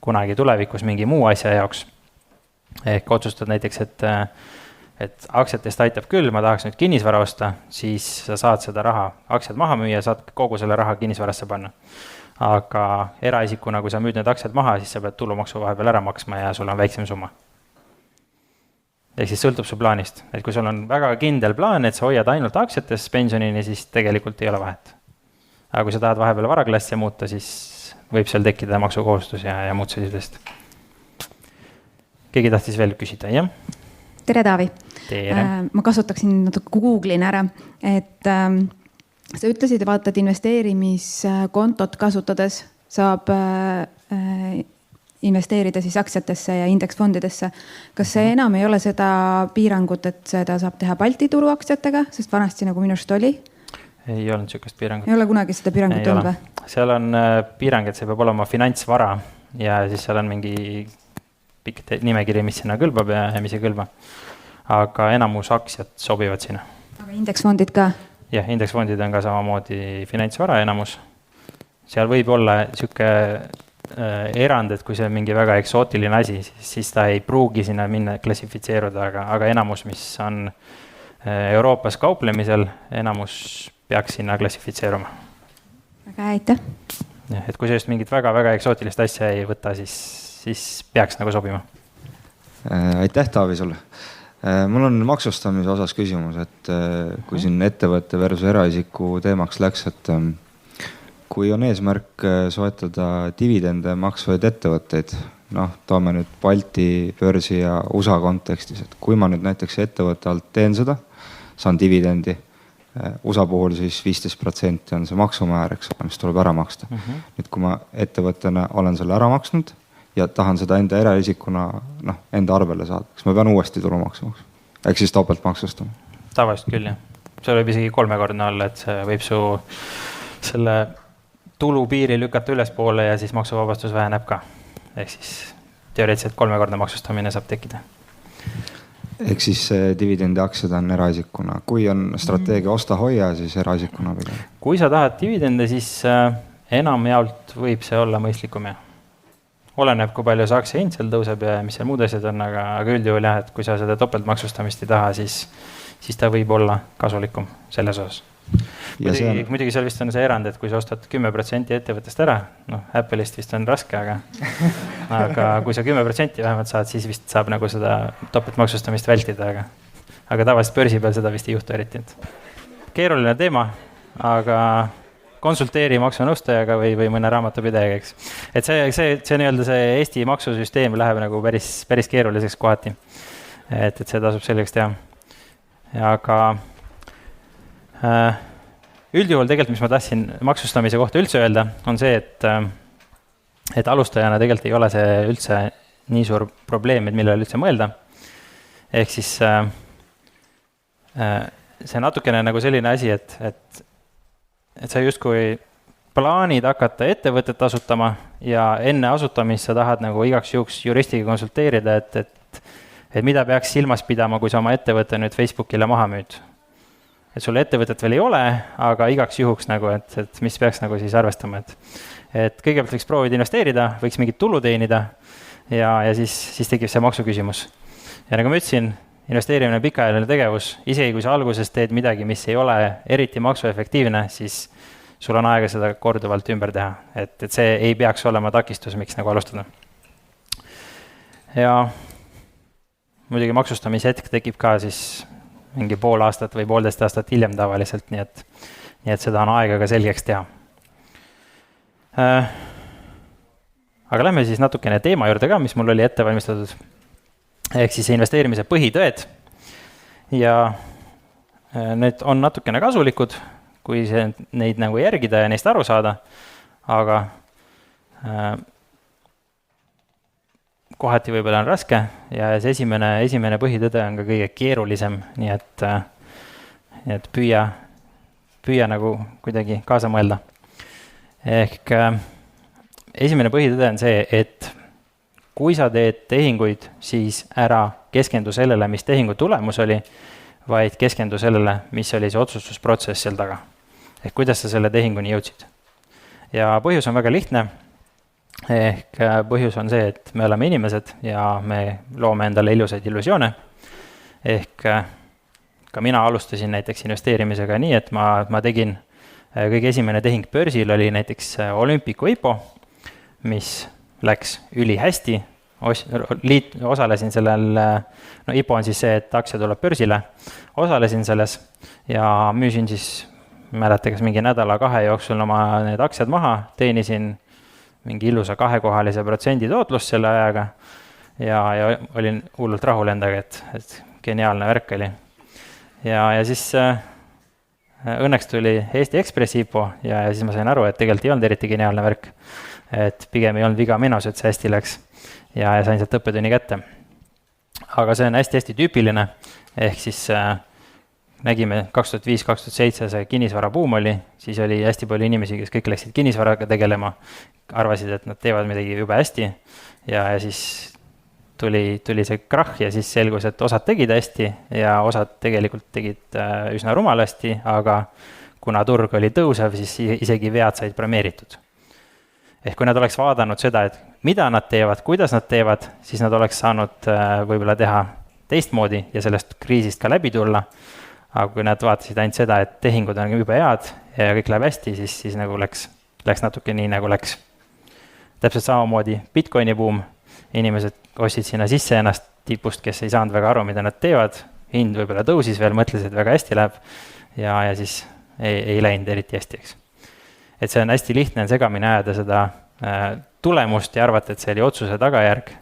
S2: kunagi tulevikus mingi muu asja jaoks, ehk otsustad näiteks, et aktsiatest aitab küll, ma tahaks nüüd kinnisvara osta, siis sa saad seda raha, aktsiad maha müüa, saad kogu selle raha kinnisvarasse panna. Aga eraisikuna, kui sa müüd need aktsiad maha, siis sa pead tulumaksu vahepeal ära maksma ja sul on väiksem summa. Ehk siis sõltub su plaanist. Et kui sul on väga kindel plaan, et sa hoiad ainult aktsiates pensionini, siis tegelikult ei ole vahet. Aga kui sa tahad vahepeal varaklassi muuta, siis võib seal tekkida maksukohustus ja muud sellisest. keegi tahtis veel küsida, jah?
S9: Tere, Taavi.
S2: Tere.
S9: Ma kasutaksin natuke Google'in ära, et sa ütlesid, vaata, et investeerimiskontot kasutades saab investeerida siis aktsiatesse ja indeksfondidesse. Kas see enam ei ole seda piirangut, et seda saab teha Balti turu aktsiatega, sest vanasti nagu minu arust oli?
S2: Ei olnud niisugust piirangut.
S9: Ei ole kunagi seda piirangut olnud või?
S2: Seal on piirang, et see peab olema finantsvara ja siis seal on mingi pikk nimekiri, mis sinna kõlbab ja mis ei kõlba. Aga enamus aktsiad sobivad sinna.
S9: Aga indeksfondid ka?
S2: Jah, indeksfondid on ka samamoodi finantsvara enamus. Seal võib olla siuke erand, et kui see on mingi väga eksootiline asi, siis ta ei pruugi sinna minna klassifitseeruda, aga enamus, mis on Euroopas kauplemisel, enamus peaks sinna klassifitseeruma.
S9: Väga aitäh.
S2: Et kui see just mingit väga-väga eksootilist asja ei võta, siis peaks nagu sobima.
S10: Aitäh, Taavi, sulle. Mul on maksustamise osas küsimus, et kui siin ettevõtte versus eraisiku teemaks läks, et kui on eesmärk soetada dividende maksvaid ettevõtteid, toome nüüd Balti börsi ja USA kontekstis, et kui ma nüüd näiteks ettevõtte alt teen seda, saan dividendi, USA puhul siis 15% on see maksumäär, eks ole, mis tuleb ära maksta. Nüüd, kui ma ettevõttena olen selle ära maksnud ja tahan seda enda eraisikuna enda arvele saada, kas ma pean uuesti tulumaksu maksma? Ehk siis topelt maksustama?
S2: Tavaliselt küll, jah. See võib isegi 3-kordne olla, et see võib su selle tulupiiri lükata ülespoole ja siis maksuvabastus väheneb ka. Ehk siis teoreetiliselt 3-kordne maksustamine saab tekkida.
S10: Ehk siis dividendi aktsiad on eraisikuna. Kui on strateegia osta hoia, siis eraisikuna pigem.
S2: Kui sa tahad dividende, siis enamjaolt võib see olla mõistlikum. Oleneb, kui palju see aktsia hind seal tõuseb ja mis seal muud asjad on, aga üldjuhul jah, et kui sa seda topeltmaksustamist ei taha, siis ta võib olla kasulikum selles osas. Muidugi seal vist on see erand, et kui sa ostad 10% ettevõttest ära, Apple'ist vist on raske, aga kui sa 10% vähemalt saad, siis vist saab nagu seda topeltmaksustamist vältida, aga tavaliselt börsi peal seda vist ei juhtu eriti. Keeruline teema, aga konsulteeri maksunõustajaga või mõne raamatupidajaga, eks. Et see nii-öelda see Eesti maksusüsteem läheb nagu päris keeruliseks kohati. Et see tasub selgeks teha. Aga üldjuhul tegelikult, mis ma tahtsin maksustamise kohta üldse öelda, on see, et alustajana tegelikult ei ole see üldse nii suur probleem, et millele üldse mõelda. Ehk siis see natukene nagu selline asi, et sa justkui plaanid hakata ettevõtet asutama ja enne asutamist sa tahad nagu igaks juhuks juristiga konsulteerida, et mida peaks silmas pidama, kui sa oma ettevõtte nüüd Facebookile maha müüd. Et sul ettevõtet veel ei ole, aga igaks juhuks nagu, et mis peaks nagu siis arvestama, et kõigepealt võiks proovida investeerida, võiks mingit tulu teenida ja siis tekib see maksuküsimus. Ja nagu ma ütlesin, investeerimine pikaajaline tegevus, isegi kui sa alguses teed midagi, mis ei ole eriti maksuefektiivne, siis sul on aega seda korduvalt ümber teha, et see ei peaks olema takistus, miks nagu alustada. Ja muidugi maksustamise hetk tekib ka siis mingi pool aastat või 1,5 aastat hiljem tavaliselt, nii et seda on aega ka selgeks teha. Aga lähme siis natukene teema juurde ka, mis mul oli ette valmistatud. Ehk siis investeerimise põhitõed. Ja need on natukene kasulikud, kui neid nagu järgida ja neist aru saada, aga kohati võib-olla on raske ja see esimene põhitõde on ka kõige keerulisem, nii et püüa nagu kuidagi kaasa mõelda. Ehk esimene põhitõde on see, et kui sa teed tehinguid, siis ära keskendu sellele, mis tehingu tulemus oli, vaid keskendu sellele, mis oli see otsustusprotsess seal taga. Ehk kuidas sa selle tehinguni jõudsid. Ja põhjus on väga lihtne. Ehk põhjus on see, et me oleme inimesed ja me loome endale ilusaid illusioone. Ehk ka mina alustasin näiteks investeerimisega nii, et ma tegin kõige esimene tehing börsil oli näiteks Olympico IPO, mis läks ülihästi. Osalesin sellel, IPO on siis see, et aktsia tuleb börsile. Osalesin selles ja müüsin siis, mäleta, kas mingi nädala-2 jooksul oma need aktsiad maha, teenisin mingi ilusa 2-kohalise protsendi tootlust selle ajaga ja olin hullult rahul endaga, et geniaalne värk oli. Ja siis õnneks tuli Eesti Ekspress IPO ja siis ma sain aru, et tegelikult ei olnud eriti geniaalne värk. Et pigem ei olnud viga minus, et see hästi läks ja sain sealt õppetunni kätte. Aga see on hästi-hästi tüüpiline, ehk siis nägime 2005-2007 see kinnisvara buum oli, siis oli hästi palju inimesi, kes kõik läksid kinnisvaraga tegelema, arvasid, et nad teevad midagi jube hästi ja siis tuli see krahh ja siis selgus, et osad tegid hästi ja osad tegelikult tegid üsna rumalasti, aga kuna turg oli tõusev, siis isegi vead said premeeritud. Ehk kui nad oleks vaadanud seda, et mida nad teevad, kuidas nad teevad, siis nad oleks saanud võib-olla teha teistmoodi ja sellest kriisist ka läbi tulla. Aga kui nad vaatasid ainult seda, et tehingud on juba head ja kõik läheb hästi, siis nagu läks natuke nii, nagu läks. Täpselt samamoodi Bitcoini buum, inimesed ostsid sinna sisse ennast tipust, kes ei saanud väga aru, mida nad teevad, hind võib-olla tõusis veel, mõtlesid, et väga hästi läheb ja siis ei läinud eriti hästi, eks. Et see on hästi lihtne segamini ajada seda tulemust ja arvata, et see oli otsuse tagajärg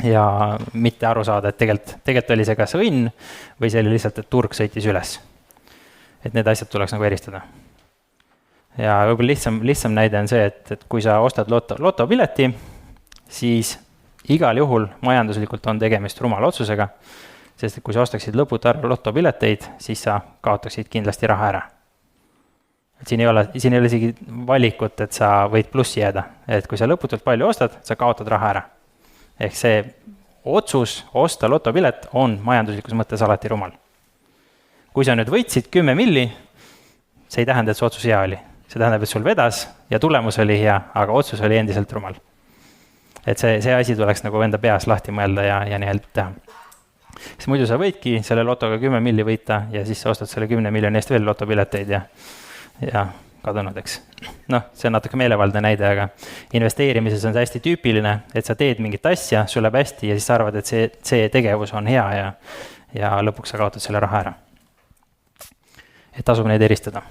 S2: ja mitte aru saada, et tegelikult oli see kas õnn või see oli lihtsalt, et turg sõitis üles. Et need asjad tuleks nagu eristada. Ja võib-olla lihtsam näide on see, et kui sa ostad lotopileti, siis igal juhul majanduslikult on tegemist rumala otsusega, sest kui sa ostaksid lõputu arv lotopileteid, siis sa kaotaksid kindlasti raha ära. Siin ei ole isegi valikut, et sa võid plussi jääda. Et kui sa lõputult palju ostad, sa kaotad raha ära. Ehk see otsus osta lotopilet on majanduslikus mõttes alati rumal. Kui sa nüüd võitsid 10 milli, see ei tähenda, et see otsus hea oli. See tähendab, et sul vedas ja tulemus oli hea, aga otsus oli endiselt rumal. Et see asi tuleks nagu enda peas lahti mõelda ja nii-öelda teha. Siis muidu sa võidki selle lotoga 10 milli võita ja siis sa ostad selle 10 miljoni eest veel lotopileteid ja kadunud, eks. Noh, see on natuke meelevaldne näide, aga investeerimises on see hästi tüüpiline, et sa teed mingit asja, sul läheb hästi ja siis arvad, et see tegevus on hea ja lõpuks sa kaotad selle raha ära. Et tasub neid eristada.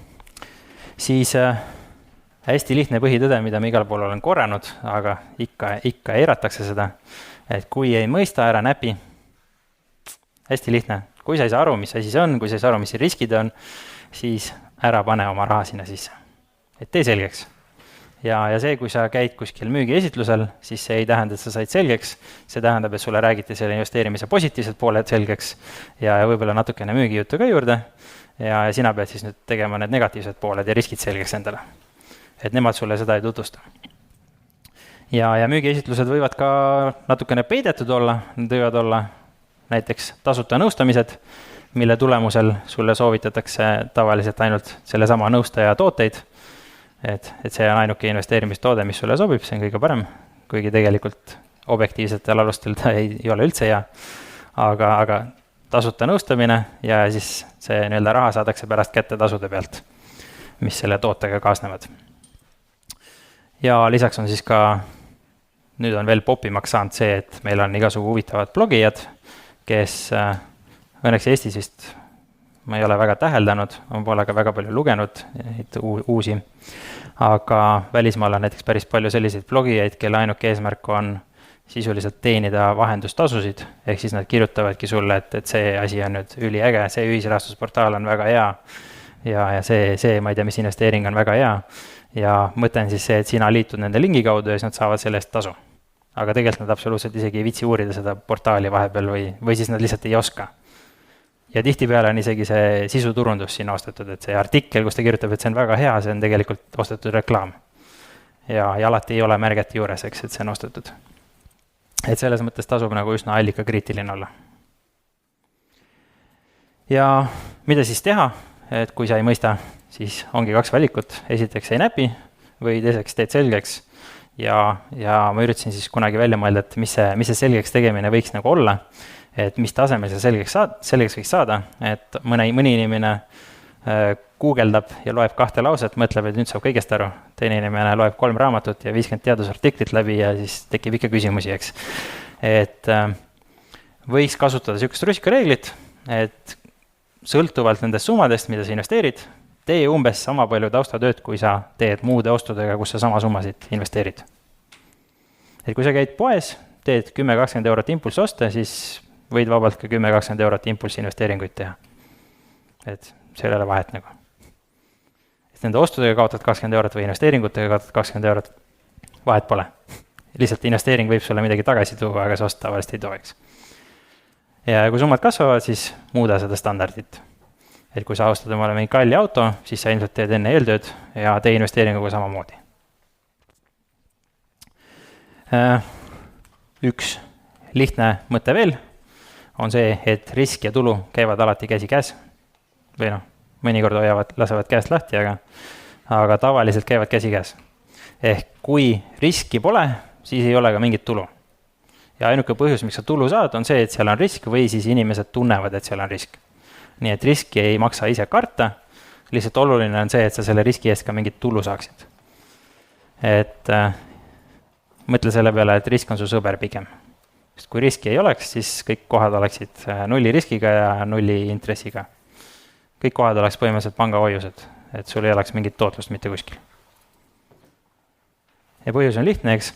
S2: Siis hästi lihtne põhitõde, mida ma igal pool olen korranud, aga ikka eiratakse seda, et kui ei mõista ära näpi, hästi lihtne. Kui sa ei saa aru, mis asi see on, kui sa ei saa aru, mis riskid on, siis ära pane oma raha sinna sisse. Et tee selgeks. Ja see, kui sa käid kuskil müügiesitlusel, siis see ei tähenda, et sa said selgeks. See tähendab, et sulle räägiti selle investeerimise positiivsed pooled selgeks ja võib-olla natukene müügijuttu ka juurde. Ja sina pead siis nüüd tegema need negatiivsed pooled ja riskid selgeks endale. Et nemad sulle seda ei tutvusta. Ja müügiesitlused võivad ka natukene peidetud olla. Need võivad olla näiteks tasuta nõustamised, mille tulemusel sulle soovitatakse tavaliselt ainult selle sama nõustaja tooteid. Et see on ainuke investeerimistoode, mis sulle sobib, see on kõige parem, kuigi tegelikult objektiivsetel alustel ta ei ole üldse hea. Aga tasuta nõustamine ja siis see nii-öelda raha saadakse pärast kätte tasude pealt, mis selle tootega kaasnevad. Ja lisaks on siis ka, nüüd on veel popimaks saanud see, et meil on igasugu huvitavad blogijad, kes õnneks Eestis vist ma ei ole väga täheldanud, ma pole ka väga palju lugenud uusi, aga välismaal on näiteks päris palju selliseid blogijaid, kelle ainuke eesmärk on sisuliselt teenida vahendustasusid, ehk siis nad kirjutavadki sulle, et see asi on nüüd üliäge, see ühisrahastusportaal on väga hea ja see, ma ei tea, mis investeering on väga hea ja mõte on siis see, et sina liitud nende lingi kaudu ja siis nad saavad selle eest tasu. Aga tegelikult nad absoluutselt isegi ei viitsi uurida seda portaali vahepeal või siis nad lihtsalt ei oska. Ja tihtipeale on isegi see sisuturundus siin ostetud, et see artikkel, kus ta kirjutab, et see on väga hea, see on tegelikult ostetud reklaam. Ja alati ei ole märget juures, eks, et see on ostetud. Et selles mõttes tasub nagu üsna allikakriitiline olla. Ja mida siis teha, et kui sa ei mõista, siis ongi 2 valikut. Esiteks ei näpi või teiseks teed selgeks. Ja ma üritasin siis kunagi välja mõelda, et mis see selgeks tegemine võiks nagu olla. Et mis tasemel see selgeks võiks saada, et mõni inimene guugeldab ja loeb 2 lauset, mõtleb, et nüüd saab kõigest aru. Teine inimene loeb 3 raamatut ja 50 teadusartiklit läbi ja siis tekib ikka küsimusi, eks. Et võiks kasutada sellist rusikareeglit, et sõltuvalt nendest summadest, mida sa investeerid, tee umbes sama palju taustatööd, kui sa teed muude ostudega, kus sa sama summasid investeerid. Et kui sa käid poes, teed 10-20 eurot impulssi osta, siis võid vabalt ka 10-20 eurot impulssi investeeringuid teha. Et see ei ole vahet nagu. Et nende ostudega kaotad 20 eurot või investeeringutega kaotad 20 eurot, vahet pole. Lihtsalt investeering võib sulle midagi tagasi tuua, aga see ost tavaliselt ei toeks. Ja kui summad kasvavad, siis muuda seda standardit. Et kui sa ostad omale mingi kalli auto, siis sa ilmselt teed enne eeltööd ja tee investeeringuga samamoodi. Üks lihtne mõte veel on see, et risk ja tulu käivad alati käsi käes. Või mõnikord lasevad käest lahti, aga tavaliselt käivad käsi käes. Ehk kui riski pole, siis ei ole ka mingit tulu. Ja ainuke põhjus, miks sa tulu saad, on see, et seal on risk või siis inimesed tunnevad, et seal on risk. Nii et riski ei maksa ise karta, lihtsalt oluline on see, et sa selle riski eest ka mingit tulu saaksid. Et mõtle selle peale, et risk on su sõber pigem. Sest kui riski ei oleks, siis kõik kohad oleksid nulli riskiga ja nulli intressiga. Kõik kohad oleks põhimõtteliselt pangahoiused, et sul ei oleks mingit tootlust mitte kuskil. Ja põhjus on lihtne, eks,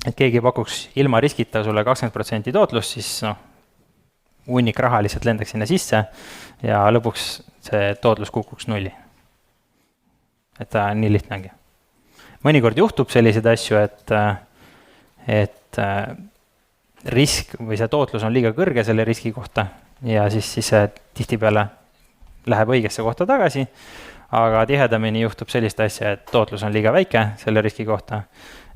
S2: et keegi pakuks ilma riskita sulle 20% tootlust, siis hunnik raha lihtsalt lendaks sinna sisse ja lõpuks see tootlus kukuks nulli. Et ta nii lihtne ongi. Mõnikord juhtub selliseid asju, et risk või see tootlus on liiga kõrge selle riski kohta ja siis see tihtipeale läheb õigesse kohta tagasi, aga tihedamini juhtub sellist asja, et tootlus on liiga väike selle riski kohta,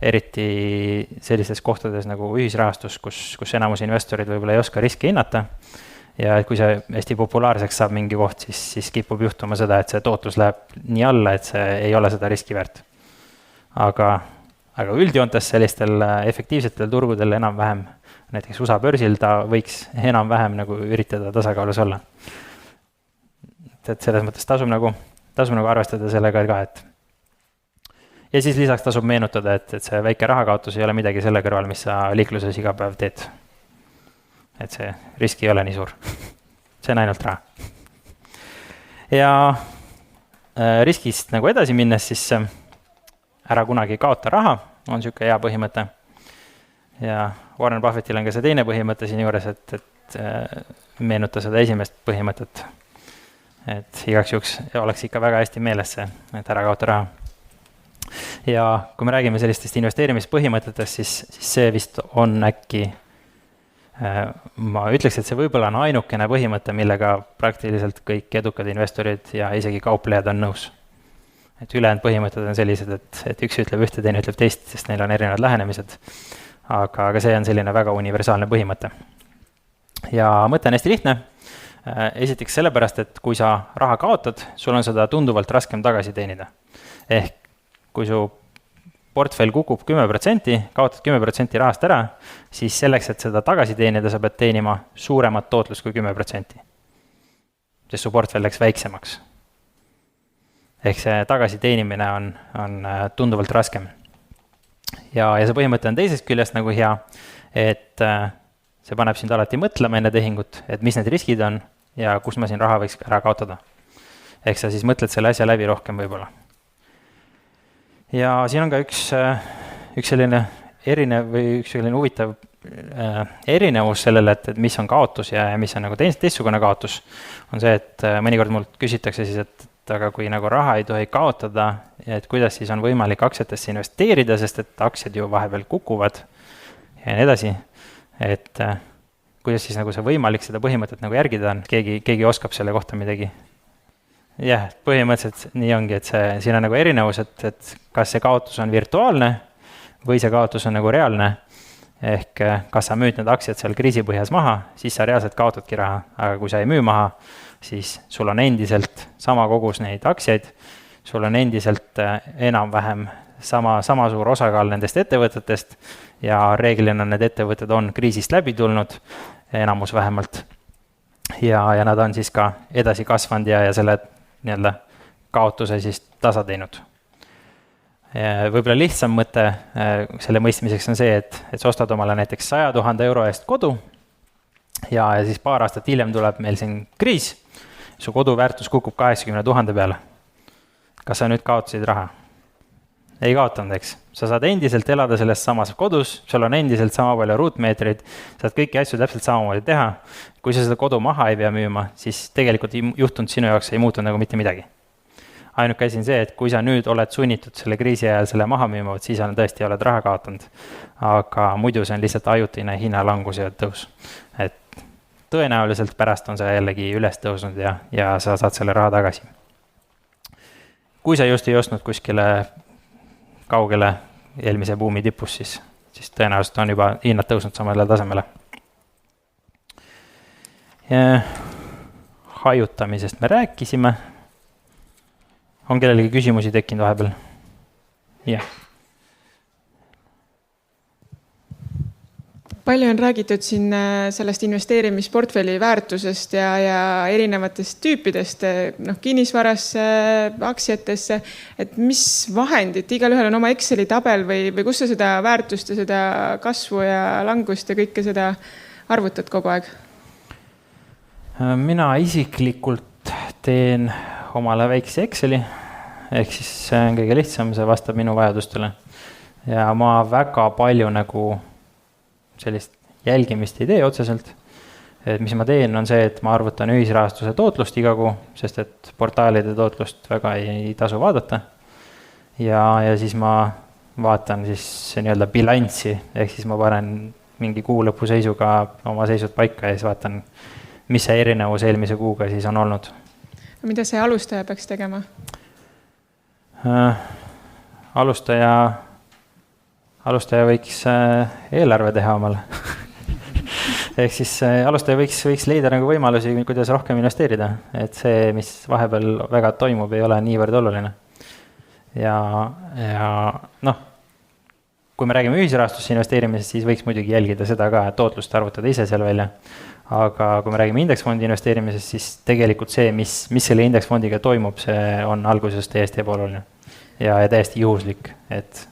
S2: eriti sellistes kohtades nagu ühisrahastus, kus enamus investorid võib-olla ei oska riski hinnata ja kui see hästi populaarseks saab mingi koht, siis kipub juhtuma seda, et see tootlus läheb nii alla, et see ei ole seda riski väärt. Aga üldjoontes sellistel efektiivsetel turgudel enam-vähem, näiteks USA börsil ta võiks enam-vähem nagu üritada tasakaalus olla. Et selles mõttes tasub nagu arvestada sellega ka, et ja siis lisaks tasub meenutada, et see väike rahakaotus ei ole midagi selle kõrval, mis sa liikluses iga päev teed. Et see risk ei ole nii suur. See on ainult raha. Ja riskist nagu edasi minnes, siis ära kunagi kaota raha, on siuke hea põhimõte. Ja Warren Buffettil on ka see teine põhimõte siin juures, et meenuta seda esimest põhimõtet. Et igaks juhuks oleks ikka väga hästi meeles see, et ära kaota raha. Ja kui me räägime sellistest investeerimispõhimõtetest, siis see vist on äkki, ma ütleks, et see võib-olla on ainukene põhimõte, millega praktiliselt kõik edukad investorid ja isegi kauplejad on nõus. Et ülejäänud põhimõtted on sellised, et üks ütleb ühte, teine ütleb teist, sest neil on erinevad lähenemised. Aga see on selline väga universaalne põhimõte. Ja mõte on hästi lihtne. Esiteks sellepärast, et kui sa raha kaotad, sul on seda tunduvalt raskem tagasi teenida. Ehk kui su portfell kukub 10%, kaotad 10% rahast ära, siis selleks, et seda tagasi teenida, sa pead teenima suuremat tootlust kui 10%. Sest su portfell läks väiksemaks. Ehk see tagasi teenimine on tunduvalt raskem. Ja see põhimõte on teisest küljest nagu hea, et see paneb sind alati mõtlema enne tehingut, et mis need riskid on ja kus ma siin raha võiks ära kaotada. Ehk sa siis mõtled selle asja läbi rohkem võib-olla. Ja siin on ka üks selline huvitav erinevus sellele, et mis on kaotus ja mis on nagu teistsugune kaotus, on see, et mõnikord mult küsitakse siis, et aga kui nagu raha ei tohi kaotada, et kuidas siis on võimalik aktsiatesse investeerida, sest et aktsiad ju vahepeal kukuvad ja nii edasi. Et kuidas siis nagu see võimalik seda põhimõtet nagu järgida on, keegi oskab selle kohta midagi. Jah, põhimõtteliselt nii ongi, et siin on nagu erinevus, et kas see kaotus on virtuaalne või see kaotus on nagu reaalne. Ehk kas sa müüd need aktsiad seal kriisipõhjas maha, siis sa reaalselt kaotadki raha, aga kui sa ei müü maha, siis sul on endiselt sama kogus neid aktsiaid, sul on endiselt enam-vähem sama suur osakaal nendest ettevõtetest ja reeglina need ettevõtted on kriisist läbi tulnud, enamus vähemalt. Ja nad on siis ka edasi kasvanud ja selle nii-öelda kaotuse siis tasa teinud. Võib-olla lihtsam mõte selle mõistmiseks on see, et sa ostad omale näiteks 100 000 euro eest kodu ja siis paar aastat hiljem tuleb meil siin kriis, su kodu väärtus kukub 80 000 peale. Kas sa nüüd kaotasid raha? ei kaotanud, eks. Sa saad endiselt elada selles samas kodus, sul on endiselt sama palju ruutmeetreid, saad kõiki asju täpselt samamoodi teha. Kui sa seda kodu maha ei pea müüma, siis tegelikult juhtunud sinu jaoks ei muutunud nagu mitte midagi. Ainuke asi on see, et kui sa nüüd oled sunnitud selle kriisi ajal selle maha müüma, siis on tõesti oled raha kaotanud. Aga muidu see on lihtsalt ajutine hinnalangus ja tõus. Et tõenäoliselt pärast on see jällegi üles tõusnud ja sa saad selle raha tagasi. Kui sa just ei ostnud kuskile kaugele eelmise buumi tipus, siis tõenäoliselt on juba hinnad tõusnud samale tasemele. Ja hajutamisest me rääkisime. On kellelegi küsimusi tekkinud vahepeal? Jah.
S11: Palju on räägitud siin sellest investeerimisportfelli väärtusest ja erinevatest tüüpidest, kinnisvarasse, aktsiatesse, et mis vahendid, igal ühel on oma Exceli tabel või kus sa seda väärtust ja seda kasvu ja langust ja kõike seda arvutad kogu aeg?
S2: Mina isiklikult teen omale väikse Exceli, ehk siis see on kõige lihtsam, see vastab minu vajadustele. Ja ma väga palju nagu sellist jälgimist ei tee otseselt. Et mis ma teen on see, et ma arvutan ühisrahastuse tootlust iga kuu, sest et portaalide tootlust väga ei tasu vaadata. Ja siis ma vaatan siis nii-öelda bilanssi, ehk siis ma panen mingi kuu lõpu seisuga oma seisud paika ja siis vaatan, mis see erinevus eelmise kuuga siis on olnud.
S11: Mida see alustaja peaks tegema?
S2: Alustaja võiks eelarve teha omale. Ehk siis alustaja võiks leida nagu võimalusi, kuidas rohkem investeerida. Et see, mis vahepeal väga toimub, ei ole niivõrd oluline. Ja kui me räägime ühisrahastusse investeerimisest, siis võiks muidugi jälgida seda ka, et tootlust arvutada ise seal välja. Aga kui me räägime indeksfondi investeerimisest, siis tegelikult see, mis selle indeksfondiga toimub, see on alguses täiesti ebaoluline ja täiesti juhuslik, et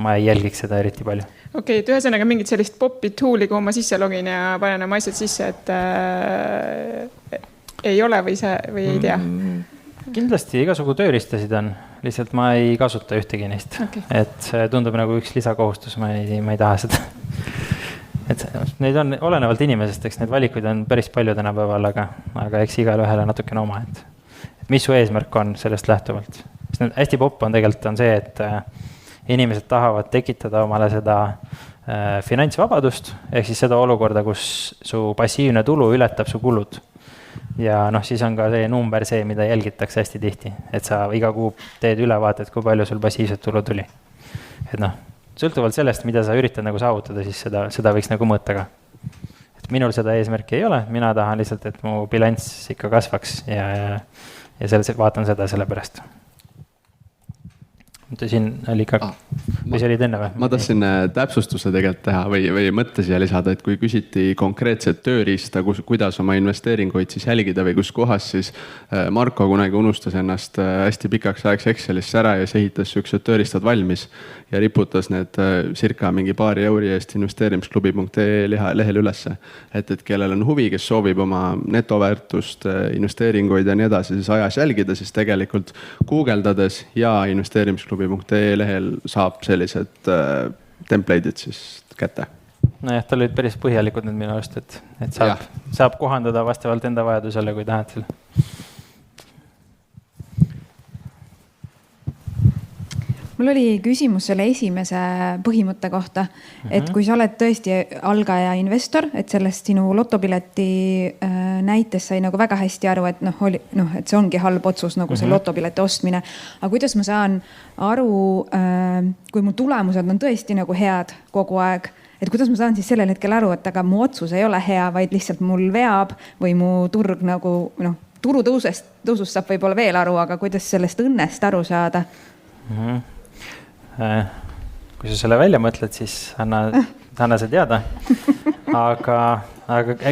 S2: ma ei jälgiks seda eriti palju.
S11: Okei, et ühesõnaga mingit sellist popi tooli, kui ma sisse login ja panen oma asjad sisse, et ei ole või ei tea?
S2: Kindlasti igasugu tööriistasid on, lihtsalt ma ei kasuta ühtegi neist. Okay. Et see tundub nagu üks lisakohustus, ma ei taha seda. Et neid on olenevalt inimesest, eks need valikuid on päris palju tänapäeval, aga eks igal ühele natukene oma, et mis su eesmärk on sellest lähtuvalt. Hästi popp on tegelikult on see, et inimesed tahavad tekitada omale seda finantsvabadust, ehk siis seda olukorda, kus su passiivne tulu ületab su kulud. Ja siis on ka see number see, mida jälgitakse hästi tihti, et sa iga kuu teed ülevaated, kui palju sul passiivset tulu tuli. Et sõltuvalt sellest, mida sa üritad nagu saavutada, siis seda võiks nagu mõõta ka. Et minul seda eesmärki ei ole, mina tahan lihtsalt, et mu bilanss ikka kasvaks ja vaatan seda selle pärast. Siin oli ka, või see oli enne või?
S1: Ma tahtsin täpsustuse tegelikult teha või mõtte siia lisada, et kui küsiti konkreetset tööriista, kuidas oma investeeringuid siis jälgida või kus kohas, siis Marko kunagi unustas ennast hästi pikaks ajaks Excelisse ära ja see ehitas süksed tööriistad valmis ja riputas need circa mingi paari euri eest investeerimisklubi.ee lehel ülesse. Et kellel on huvi, kes soovib oma netoväärtust, investeeringuid ja nii edasi, siis ajas jälgida, siis tegelikult guugeldades ja investeerimisklubi.ee lehel saab sellised template'id siis kätte.
S2: Nojah, tal olid päris põhjalikud need minu arust, et saab kohandada vastavalt enda vajadusele, kui tahad selle.
S9: Mul oli küsimus selle esimese põhimõtte kohta, et kui sa oled tõesti algaja investor, et sellest sinu lotopileti näites sai nagu väga hästi aru, et et see ongi halb otsus nagu see lotopileti ostmine. Aga kuidas ma saan aru, kui mu tulemused on tõesti nagu head kogu aeg, et kuidas ma saan siis sellel hetkel aru, et aga mu otsus ei ole hea, vaid lihtsalt mul veab või mu turg nagu, turu tõusust saab võib-olla veel aru, aga kuidas sellest õnnest aru saada?
S2: Kui sa selle välja mõtled, siis anna see teada. Aga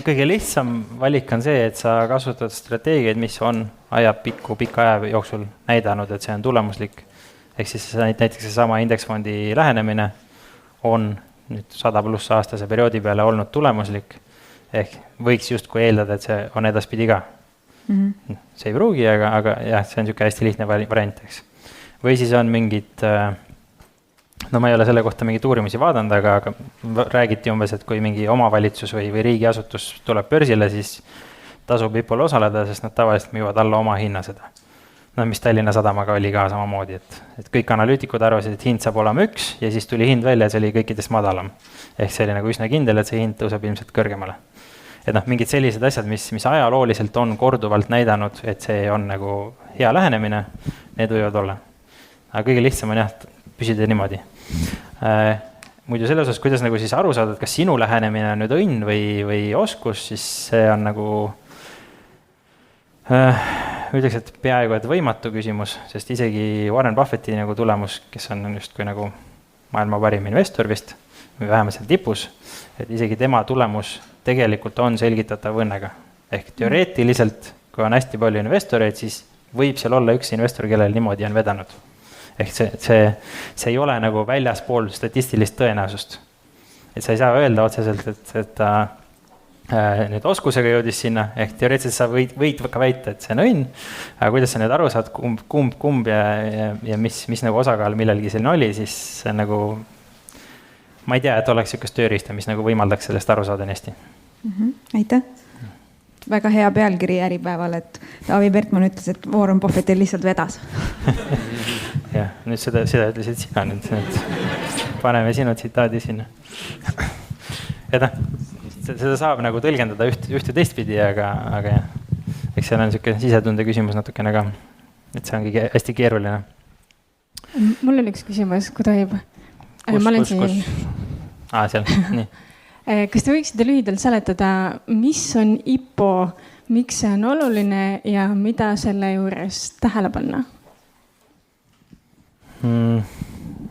S2: kõige lihtsam valik on see, et sa kasutad strateegiaid, mis on pika aja jooksul näidanud, et see on tulemuslik. Ehk siis näiteks see sama indeksfondi lähenemine on nüüd 100+ aastase perioodi peale olnud tulemuslik. Ehk võiks justkui eeldada, et see on edaspidi ka. See ei pruugi, aga jah, see on niisugune hästi lihtne variant, eks. Või siis on mingid no ma ei ole selle kohta mingit uurimusi vaadanud, aga räägiti umbes, et kui mingi omavalitsus või riigiasutus tuleb börsile, siis tasub IPO-l osaleda, sest nad tavaliselt müüvad alla oma hinna seda. No mis Tallinna Sadamaga oli ka samamoodi, et kõik analüütikud arvasid, et hind saab olema 1 ja siis tuli hind välja ja see oli kõikidest madalam. Ehk see oli nagu üsna kindel, et see hind tõuseb ilmselt kõrgemale. Et mingid sellised asjad, mis ajalooliselt on korduvalt näidanud, et see on nagu hea lähenemine, need võivad olla. Aga kõige lihtsam on püsida niimoodi. Muidu selles osas, kuidas nagu siis aru saada, et kas sinu lähenemine on nüüd õnn või oskus, siis see on nagu ütleks, et peaaegu et võimatu küsimus, sest isegi Warren Buffetti nagu tulemus, kes on just kui nagu maailma parim investor vist, või vähemalt seal tipus, et isegi tema tulemus tegelikult on selgitatav õnnega. Ehk teoreetiliselt, kui on hästi palju investoreid, siis võib seal olla üks investor, kellel niimoodi on vedanud. Ehk see ei ole nagu väljaspool statistilist tõenäosust. Et sa ei saa öelda otseselt, et nüüd oskusega jõudis sinna, ehk teoreetiliselt sa võid ka väita, et see on õnn, aga kuidas sa nüüd aru saad, kumb ja mis nagu osakaal millelgi selline oli, siis see on nagu, ma ei tea, et oleks niisugust tööriista, mis nagu võimaldaks sellest aru saada nii hästi.
S9: Aitäh. Väga hea pealkiri Äripäeval, et Taavi Pertman ütles, et Warren Buffett lihtsalt vedas.
S2: Jah, nüüd seda ütlesid sina nüüd, paneme sinu tsitaadi sinna. Et seda saab nagu tõlgendada ühte teistpidi, aga jah, eks seal on niisugune sisetunde küsimus natukene ka, et see ongi hästi keeruline.
S6: Mul on üks küsimus, kui tohib.
S2: Kus? Seal, nii.
S6: Kas te võiksite lühidalt seletada, mis on IPO, miks see on oluline ja mida selle juures tähele panna?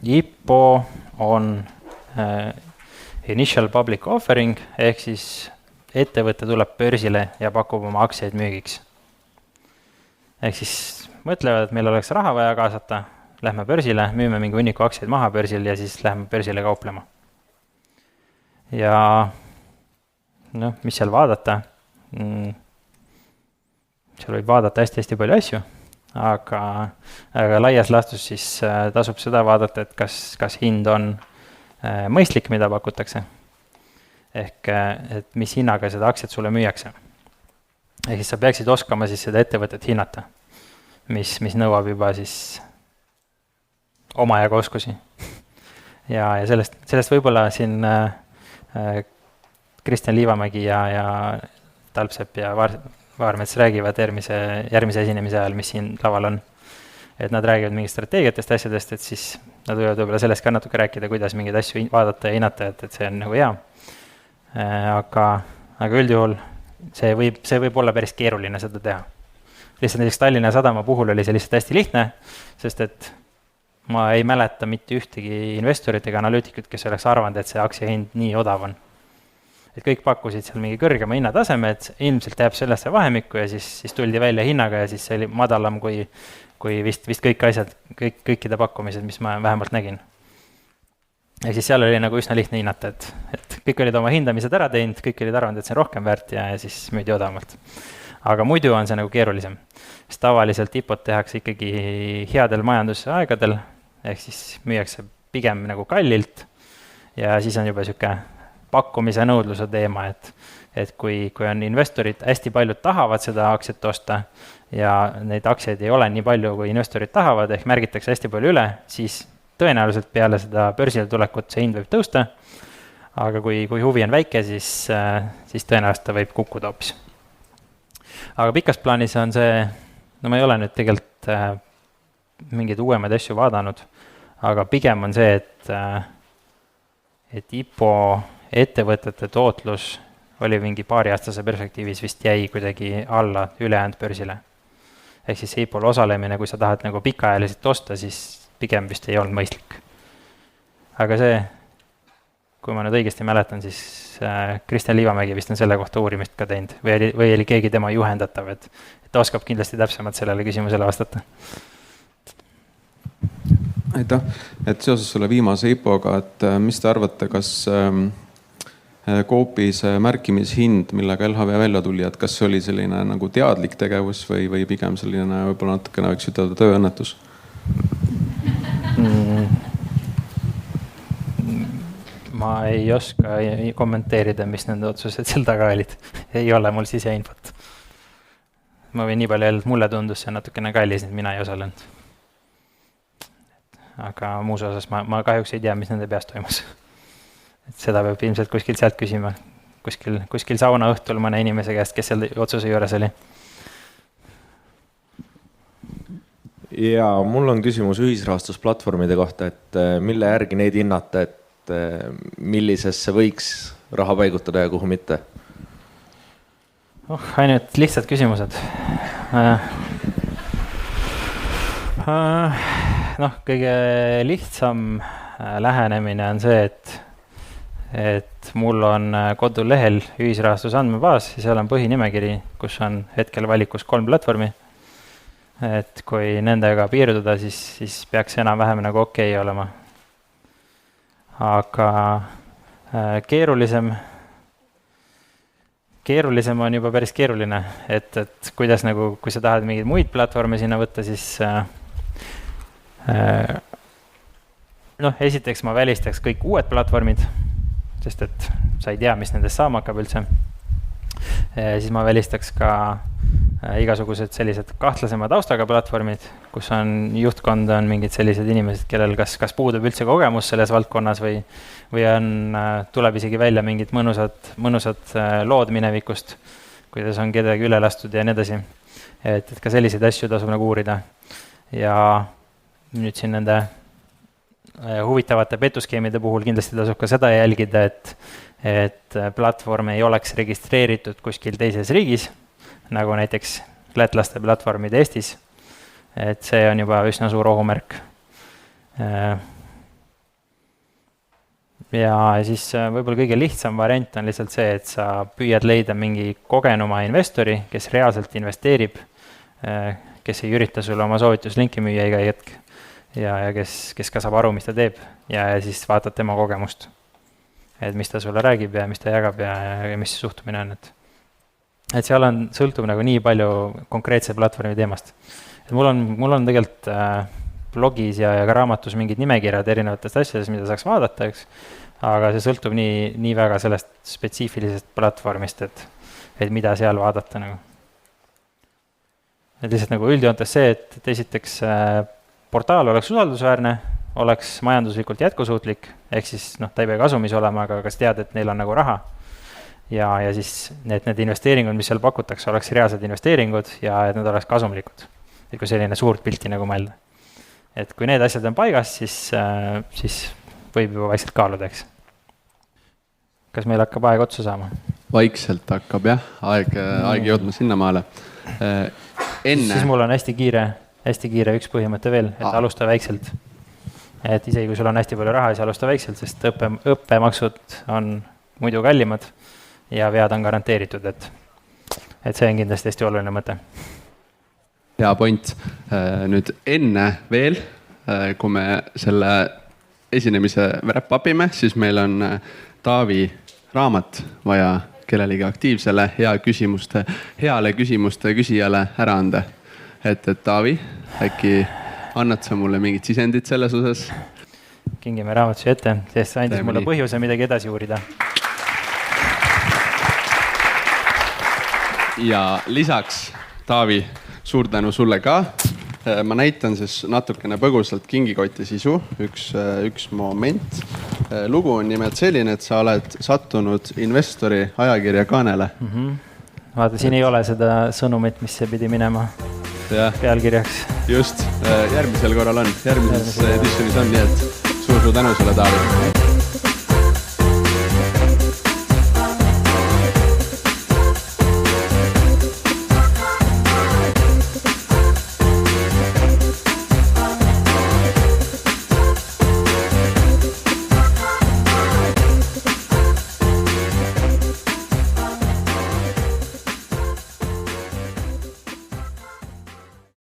S2: IPO on Initial Public Offering, ehk siis ettevõte tuleb börsile ja pakub oma aktsiaid müügiks. Ehk siis mõtlevad, et meil oleks raha vaja kaasata, lähme börsile, müüme mingi hunniku aktsiaid maha börsil ja siis lähme börsile kauplema. Ja mis seal vaadata? Seal võib vaadata hästi palju asju, aga laias laastus siis tasub seda vaadata, et kas hind on mõistlik, mida pakutakse. Ehk et mis hinnaga seda aktsiat sulle müüakse. Ehk siis sa peaksid oskama siis seda ettevõtet hinnata, mis nõuab juba siis omajaga oskusi. Ja sellest võib-olla siin Kristjan Liivamägi ja Talpsepp ja Vaarmets räägivad järgmise esinemise ajal, mis siin laval on. Et nad räägivad mingid strateegiatest, asjadest, et siis nad võivad võib-olla sellest ka natuke rääkida, kuidas mingeid asju vaadata ja hinnata, et see on nagu hea. Aga üldjuhul see võib olla päris keeruline seda teha. Lihtsalt näiteks Tallinna Sadama puhul oli see lihtsalt hästi lihtne, sest et ma ei mäleta mitte ühtegi investorit ega analüütikut, kes oleks arvanud, et see aktsia hind nii odav on. Et kõik pakkusid seal mingi kõrgema hinnataseme, et ilmselt jääb sellesse vahemikku ja siis tuldi välja hinnaga ja siis see oli madalam kui vist kõik asjad, kõikide pakkumised, mis ma vähemalt nägin. Ja siis seal oli nagu üsna lihtne hinnata, et kõik olid oma hindamised ära teinud, kõik olid arvanud, et see on rohkem väärt ja siis müüdi odavamalt. Aga muidu on see nagu keerulisem. Sest tavaliselt IPO-t tehakse ikkagi headel majandusaegadel, ehk siis müüakse pigem nagu kallilt ja siis on juba siuke pakkumise nõudluse teema, et kui on investorid, hästi paljud tahavad seda aktsiat osta ja neid aktsiaid ei ole nii palju, kui investorid tahavad, ehk märgitakse hästi palju üle, siis tõenäoliselt peale seda börsile tulekut see hind võib tõusta, aga kui huvi on väike, siis tõenäoliselt ta võib kukkuda hoopis. Aga pikas plaanis on see, no ma ei ole nüüd tegelikult mingeid uuemaid asju vaadanud, aga pigem on see, et IPO ettevõtete tootlus oli mingi paariaastase perspektiivis vist jäi kuidagi alla ülejäänud börsile. Ehk siis IPO-l osalemine, kui sa tahad nagu pikaajaliselt osta, siis pigem vist ei olnud mõistlik. Aga see, kui ma nüüd õigesti mäletan, siis Kristjan Liivamägi vist on selle kohta uurimist ka teinud või oli keegi tema juhendatav, et ta oskab kindlasti täpsemalt sellele küsimusele vastata.
S12: Aitäh, et seoses selle viimase IPO-ga, et mis te arvate, kas Coopi see märkimishind, millega LHV välja tuli, et kas see oli selline nagu teadlik tegevus või pigem selline võib-olla natukene võiks ütelda tööõnnetus?
S2: ma ei oska kommenteerida, mis nende otsused seal taga olid. Ei ole mul siseinfot. Ma võin nii palju öelda, et mulle tundus see natukene kallis, et mina ei osalenud. Aga muus osas ma kahjuks ei tea, mis nende peas toimus. Et seda peab ilmselt kuskil sealt küsima. Kuskil sauna õhtul mõne inimese käest, kes seal otsuse juures oli.
S13: Ja mul on küsimus ühisrahastusplatvormide kohta, et mille järgi neid hinnata, et millisesse võiks raha paigutada ja kuhu mitte?
S2: Ainult lihtsad küsimused. Kõige lihtsam lähenemine on see, et mul on kodulehel ühisrahastus andmebaas ja seal on põhinimekiri, kus on hetkel valikus 3 platvormi. Et kui nendega piirduda, siis peaks enam-vähem nagu okei olema. Aga keerulisem on juba päris keeruline, et kuidas nagu, kui sa tahad mingeid muid platvorme sinna võtta, siis esiteks ma välistaks kõik uued platvormid, sest et sa ei tea, mis nendest saama hakkab üldse. Siis ma välistaks ka igasugused sellised kahtlasema taustaga platvormid, kus on juhtkond on mingid sellised inimesed, kellel kas puudub üldse kogemus selles valdkonnas või tuleb isegi välja mingid mõnusad lood minevikust, kuidas on kedagi üle lastud ja nii edasi. Et ka selliseid asju tasub nagu uurida. Ja nüüd siin nende huvitavate petuskeemide puhul kindlasti tasub ka seda jälgida, et platvorm ei oleks registreeritud kuskil teises riigis, nagu näiteks lätlaste platvormid Eestis. Et see on juba üsna suur ohumärk. Ja siis võib-olla kõige lihtsam variant on lihtsalt see, et sa püüad leida mingi kogenuma investori, kes reaalselt investeerib, kes ei ürita sulle oma soovituslinki müüa iga hetk ja kes ka saab aru, mis ta teeb ja siis vaatad tema kogemust. Et mis ta sulle räägib ja mis ta jagab ja mis suhtumine on. Et seal sõltub nagu nii palju konkreetse platvormi teemast. Et mul on tegelikult blogis ja ka raamatus mingid nimekirjad erinevatest asjadest, mida saaks vaadata, eks. Aga see sõltub nii väga sellest spetsiifilisest platvormist, et mida seal vaadata nagu. Et lihtsalt nagu üldjoontes see, et esiteks portaal oleks usaldusväärne, oleks majanduslikult jätkusuutlik, ehk siis ta ei pea kasumis olema, aga kas tead, et neil on nagu raha. Ja siis need investeeringud, mis seal pakutakse, oleks reaalsed investeeringud ja et need oleks kasumlikud. Et kui selline suurt pilti nagu mõelda. Et kui need asjad on paigas, siis võib juba vaikselt kaaluda, eks. Kas meil hakkab aeg otsa saama?
S1: Vaikselt hakkab jah, aeg jõudma sinna maale.
S2: Siis mul on hästi kiire üks põhimõte veel, et alusta väikselt. Et isegi kui sul on hästi palju raha, siis alusta väikselt, sest õppemaksud on muidu kallimad ja vead on garanteeritud, et see on kindlasti hästi oluline mõte.
S1: Hea point. Nüüd enne veel, kui me selle esinemise wrap-upime, siis meil on Taavi raamat vaja kellelegi aktiivsele heale küsimuste küsijale ära anda. Et Taavi, äkki annad sa mulle mingid sisendid selles osas?
S2: Kingime raamatusi ette, sest andis mulle põhjuse midagi edasi uurida.
S1: Ja lisaks, Taavi, suur tänu sulle ka. Ma näitan siis natukene põgusalt kingikoti sisu, üks moment. Lugu on nimelt selline, et sa oled sattunud investori ajakirja kaanele.
S2: Vaata, siin ei ole seda sõnumit, mis see pidi minema pealkirjaks.
S1: Just, järgmisel korral on, järgmises editionis on, nii et suur tänu sulle, Taavi.